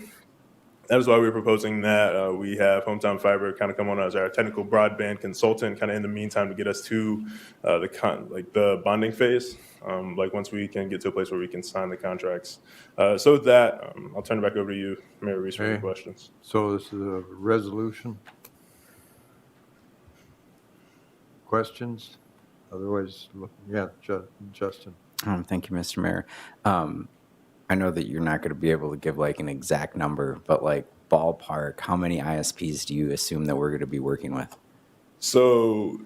that is why we're proposing that we have Hometown Fiber kind of come on as our technical broadband consultant, kind of in the meantime to get us to the bonding phase. Once we can get to a place where we can sign the contracts. So with that, I'll turn it back over to you, Mayor Reese, for any questions. So this is a resolution. Questions? Otherwise, Justin. Thank you, Mr. Mayor. I know that you're not going to be able to give like an exact number, but like ballpark, how many ISPs do you assume that we're going to be working with? So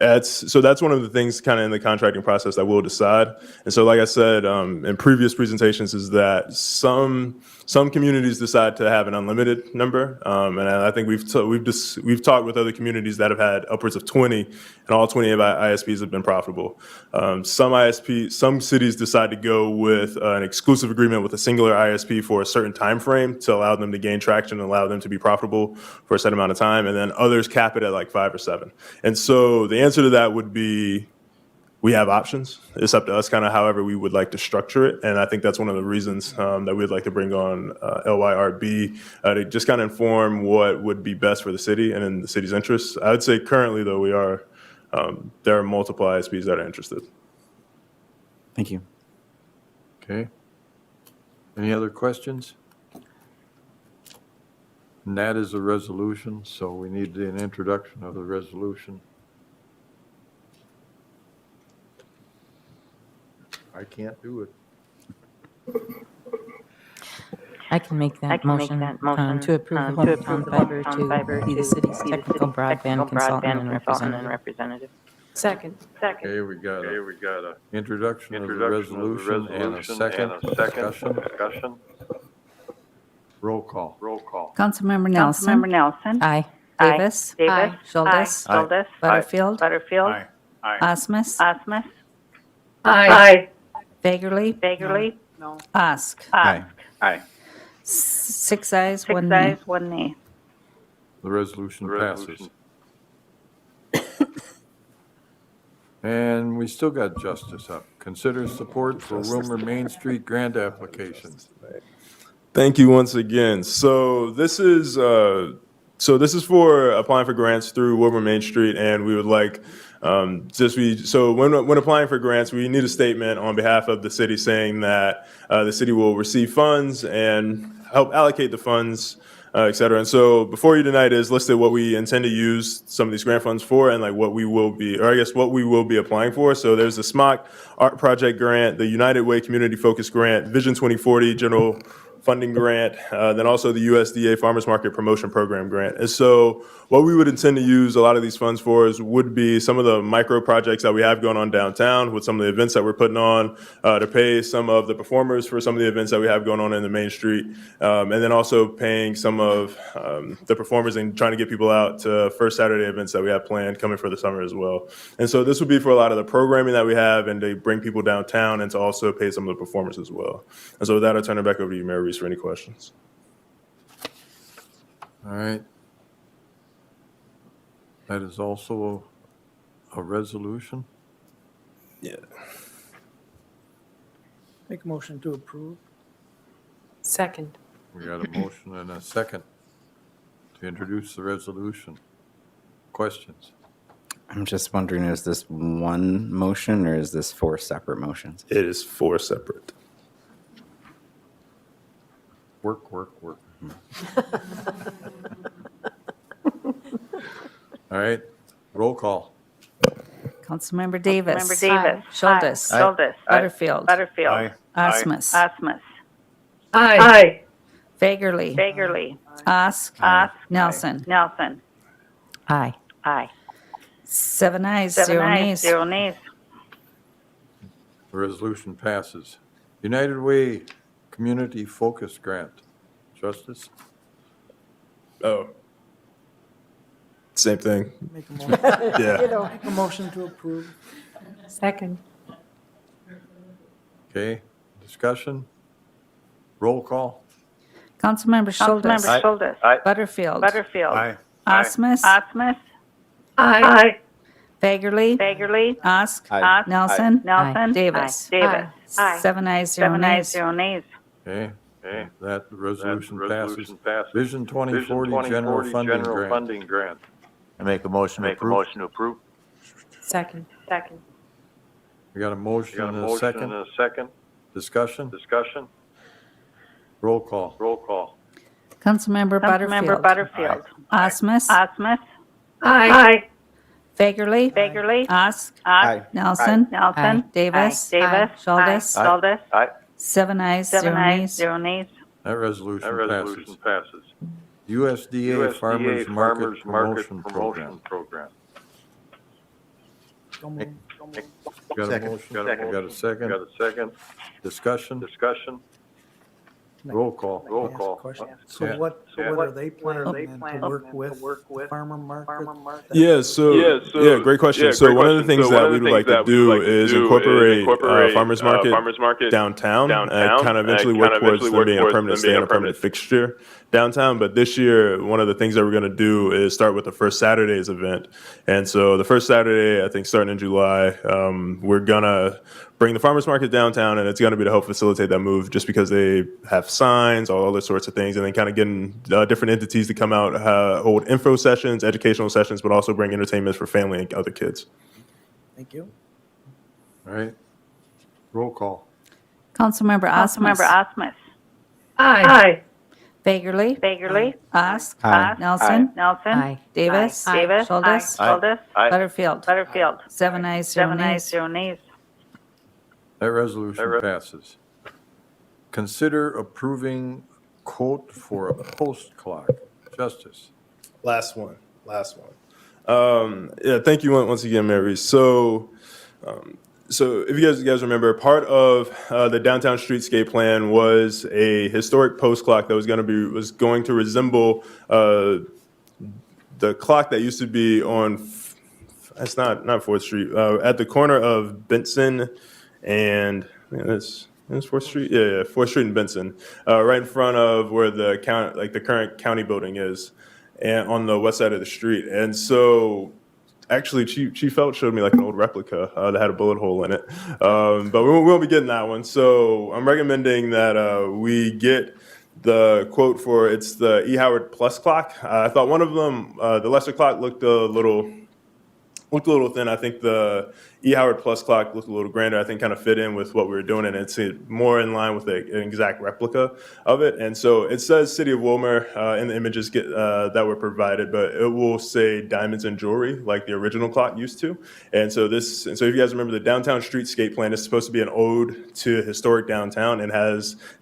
that's one of the things kind of in the contracting process that we'll decide. And so, like I said in previous presentations, is that some communities decide to have an unlimited number, and I think we've talked with other communities that have had upwards of 20, and all 20 of ISPs have been profitable. Some cities decide to go with an exclusive agreement with a singular ISP for a certain time frame to allow them to gain traction and allow them to be profitable for a set amount of time, and then others cap it at like 5 or 7. And so the answer to that would be we have options. It's up to us kind of however we would like to structure it. And I think that's one of the reasons that we'd like to bring on LYRB to just kind of inform what would be best for the city and in the city's interests. I would say currently, though, there are multiple ISPs that are interested. Thank you. Okay. Any other questions? And that is a resolution, so we need an introduction of the resolution. I can't do it. I can make that motion to approve Willmar Fiber to be the city's technical broadband consultant and representative. Second. Okay, we got a introduction of the resolution and a second discussion. Roll call. Councilmember Nelson. Aye. Davis. Aye. Schultes. Aye. Butterfield. Aye. Osmus. Aye. Fagerly. Ask. Aye. 6 ayes, 1 nay. The resolution passes. And we still got justice up. Consider support for Willmar Main Street grant applications. Thank you once again. So this is for applying for grants through Willmar Main Street, and we would like when applying for grants, we need a statement on behalf of the city saying that the city will receive funds and help allocate the funds, et cetera. And so before you tonight is listed what we intend to use some of these grant funds for and like what we will be applying for. So there's the SMOC Art Project Grant, the United Way Community Focus Grant, Vision 2040 General Funding Grant, then also the USDA Farmers Market Promotion Program Grant. And so what we would intend to use a lot of these funds for would be some of the micro projects that we have going on downtown with some of the events that we're putting on, to pay some of the performers for some of the events that we have going on in the main street, and then also paying some of the performers and trying to get people out to first Saturday events that we have planned coming for the summer as well. And so this would be for a lot of the programming that we have and to bring people downtown and to also pay some of the performers as well. And so with that, I'll turn it back over to you, Mayor Reese, for any questions. All right. That is also a resolution. Yeah. Make a motion to approve. Second. We got a motion and a second to introduce the resolution. Questions? I'm just wondering, is this one motion or is this 4 separate motions? It is 4 separate. Work. All right, roll call. Councilmember Davis. Aye. Schultes. Butterfield. Aye. Osmus. Aye. Fagerly. Ask. Nelson. Aye. 7 ayes, 0 nays. The resolution passes. United Way Community Focus Grant. Justice? Oh. Same thing. Make a motion. Yeah. Make a motion to approve. Second. Okay, discussion? Roll call. Councilmember Schultes. Butterfield. Aye. Osmus. Aye. Fagerly. Ask. Aye. Nelson. Aye. Davis. Aye. 7 ayes, 0 nays. Okay, that resolution passes. Vision 2040 General Funding Grant. I make a motion to approve. Second. We got a motion and a second. Discussion? Roll call. Councilmember Butterfield. Osmus. Aye. Fagerly. Ask. Aye. Nelson. Aye. Davis. Aye. Schultes. 7 ayes, 0 nays. That resolution passes. USDA Farmers Market Promotion Program. Got a motion, got a second. Discussion? Roll call. So what are they planning to work with the farmer market? Great question. So one of the things that we would like to do is incorporate farmers market downtown, kind of eventually work towards them being a permanent stay and a permanent fixture downtown. But this year, one of the things that we're going to do is start with the First Saturdays event. And so the first Saturday, I think starting in July, we're going to bring the farmers market downtown, and it's going to be to help facilitate that move just because they have signs, all other sorts of things, and then kind of getting different entities to come out, hold info sessions, educational sessions, but also bring entertainment for family and other kids. Thank you. All right. Roll call. Councilmember Osmus. Aye. Fagerly. Ask. Aye. Nelson. Aye. Davis. Aye. Schultes. Butterfield. 7 ayes, 0 nays. That resolution passes. Consider approving quote for a post clock. Justice. Last one. Yeah, thank you once again, Mary. So if you guys remember, part of the downtown streetscape plan was a historic post clock that was going to resemble the clock that used to be on. It's not 4th Street, at the corner of Benson and that's 4th Street. Yeah, 4th Street and Benson, right in front of where the current county building is, and on the west side of the street. And so, actually, Chief Felch showed me like an old replica that had a bullet hole in it, but we won't be getting that one. So I'm recommending that we get the quote for it's the E. Howard Plus clock. I thought one of them, the lesser clock, looked a little thin. I think the E. Howard Plus clock looked a little grander. I think kind of fit in with what we were doing, and it's more in line with an exact replica of it. And so it says City of Willmar in the images that were provided, but it will say diamonds and jewelry like the original clock used to. And so if you guys remember, the downtown streetscape plan is supposed to be an ode to historic downtown, and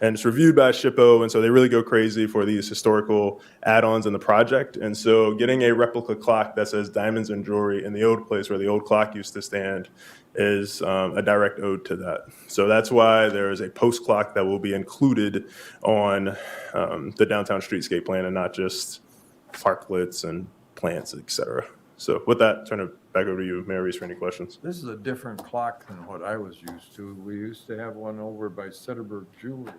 it's reviewed by SHPO, and so they really go crazy for these historical add-ons in the project. And so getting a replica clock that says diamonds and jewelry in the old place where the old clock used to stand is a direct ode to that. So that's why there is a post clock that will be included on the downtown streetscape plan, and not just parklets and plants, etc. So with that, turn it back over to you, Mary, for any questions. This is a different clock than what I was used to. We used to have one over by Setterberg Jewelry.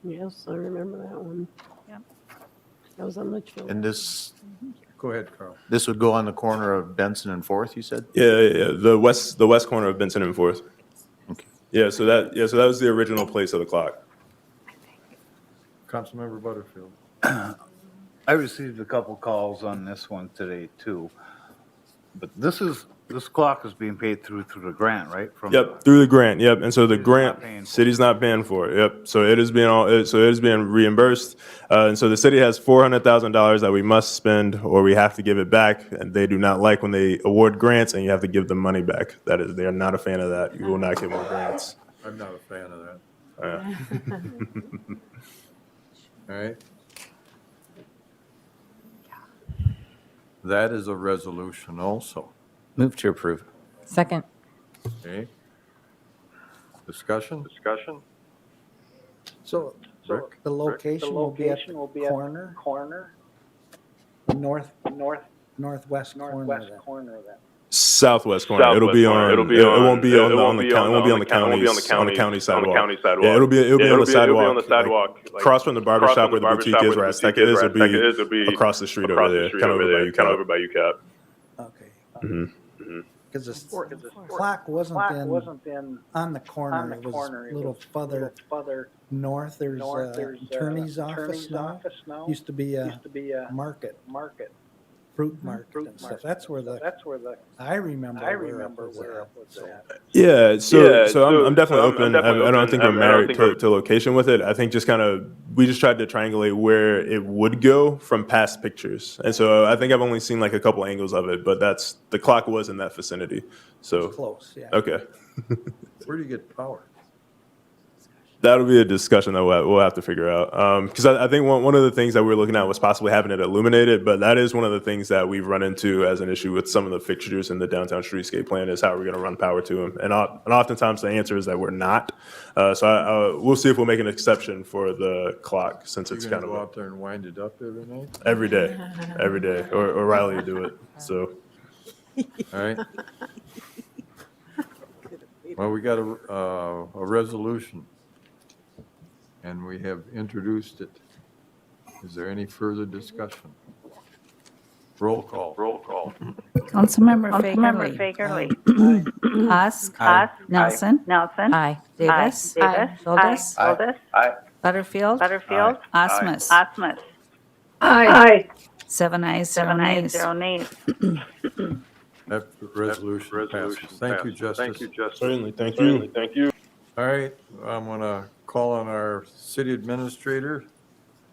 Yes, I remember that one. Yep. That was on Litchfield. And this Go ahead, Carl. would go on the corner of Benson and 4th, you said? Yeah. The west corner of Benson and 4th. Okay. So that was the original place of the clock. Councilmember Butterfield. I received a couple calls on this one today too. But this clock is being paid through the grant, right? Yep, through the grant. Yep, and so the City's grant, not paying for it. city's not paying for it. Yep, so it is being reimbursed, and so the city has $400,000 that we must spend, or we have to give it back. And they do not like when they award grants and you have to give them money back. They are not a fan of that. You will not get more grants. I'm not a fan of that. All right. That is a resolution also. Move to approve. Second. Okay. Discussion? So Rick? the location will be at the corner, northwest corner of that. Southwest corner. It'll be on. It won't be on the county sidewalk. Yeah, it'll be on the sidewalk. Across from the barber shop where the boutique is, where Azteca is, it'll be across the street over there, kind of over by UCAP. Okay. Because the clock wasn't in on the corner. It was a little further north. There's attorney's office now. Used to be a market. Fruit market and stuff. That's where I remember where it was at. Yeah, so I'm definitely open. I don't think we're married to location with it. I think we just tried to triangulate where it would go from past pictures. And so I think I've only seen like a couple angles of it, but the clock was in that vicinity. So Close, yeah. Okay. Where do you get power? That'll be a discussion that we'll have to figure out. Because I think one of the things that we were looking at was possibly having it illuminated, but that is one of the things that we've run into as an issue with some of the fixtures in the downtown streetscape plan is how we're going to run power to them. And oftentimes the answer is that we're not. So we'll see if we'll make an exception for the clock since it's kind of go out there and wind it up every night? every day, or Riley will do it. So All right. Well, we got a resolution, and we have introduced it. Is there any further discussion? Roll call. Councilmember Fagerly. Ask. Nelson. Aye. Davis. Schultes. Butterfield. Osmus. Aye. 7 ayes, 0 nays. That resolution passes. Thank you, Justice. certainly, thank you. All right, I'm going to call on our city administrator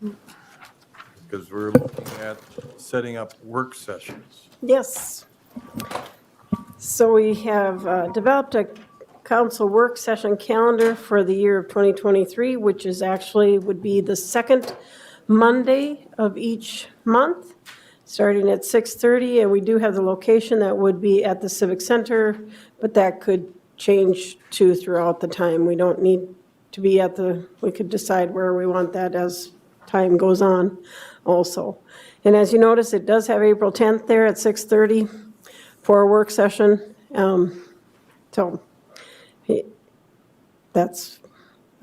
Because we're looking at setting up work sessions. Yes. So we have developed a council work session calendar for the year of 2023, which is actually, would be the second Monday of each month, starting at 6:30. And we do have the location that would be at the Civic Center, but that could change too throughout the time. We don't need to be at we could decide where we want that as time goes on also. And as you notice, it does have April 10th there at 6:30 for a work session. So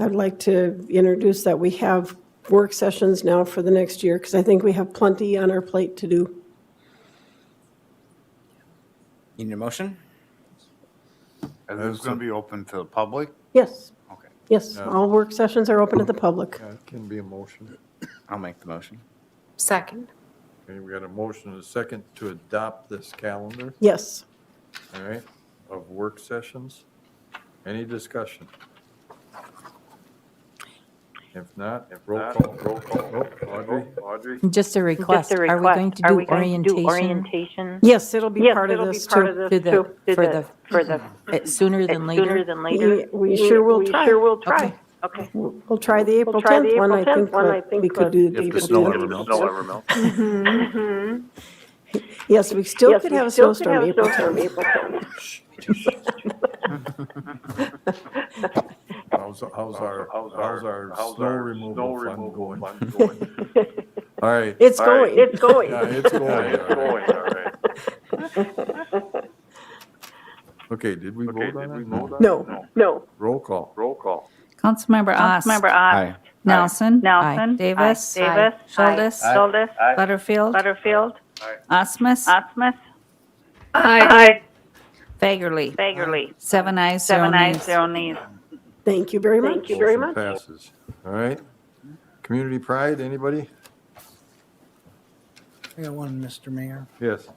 I'd like to introduce that we have work sessions now for the next year, because I think we have plenty on our plate to do. You need a motion? And this is going to be open to the public? Yes, Okay. yes, all work sessions are open to the public. That can be a motion. I'll make the motion. Second. Okay, we got a motion and a second to adopt this calendar, Yes. all right, of work sessions. Any discussion? If not, roll call. Oh, Audrey? Just a request, are we going to do orientation? Yes, it'll be part of this too. Sooner than later? We sure will try. Okay. Okay. We'll try the April 10th one, I think, but we could do the If the April snow 10th. ever melts. Yes, we still could have a snowstorm April 10th. How's our snow removal fund going? All right. It's going. Yeah, it's going. All right. Okay, did we vote on that? No. Roll call. Councilmember Ost. Aye. Nelson. Aye. Davis. Schultes. Butterfield. Osmus. Aye. Fagerly. 7 ayes, 0 nays. Thank you very much. Motion passes. All right. Community pride, anybody? I got one, Mr. Mayor. Yes.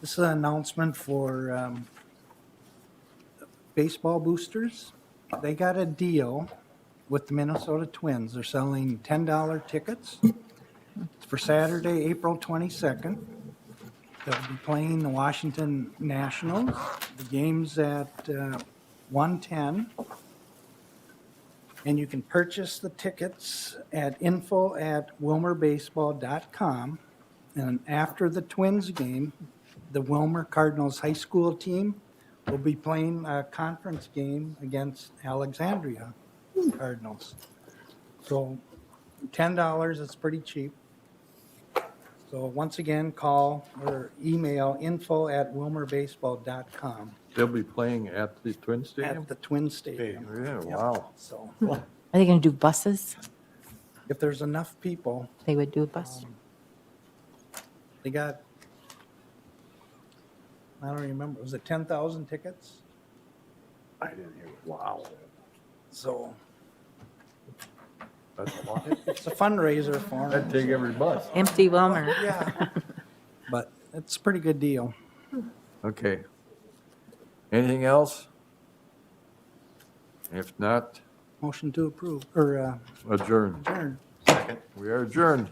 This is an announcement for baseball boosters. They got a deal with the Minnesota Twins. They're selling $10 tickets. It's for Saturday, April 22nd. They'll be playing the Washington Nationals. The game's at 1:10. And you can purchase the tickets at info@willmarbaseball.com. And after the Twins game, the Willmar Cardinals high school team will be playing a conference game against Alexandria Cardinals. So $10 is pretty cheap. So once again, call or email info@willmarbaseball.com. They'll be playing at the Twin Stadium? At the Twin Stadium. Yeah, Yep. wow. So Are they going to do buses? if there's enough people, They would do a bus? they got, I don't remember, was it 10,000 tickets? I didn't hear. Wow. So That's a lot. it's a fundraiser for That'd them. take every bus. Empty Wilmer. Yeah. But it's a pretty good deal. Okay. Anything else? If not, Motion to approve, or adjourn. adjourn. We are adjourned.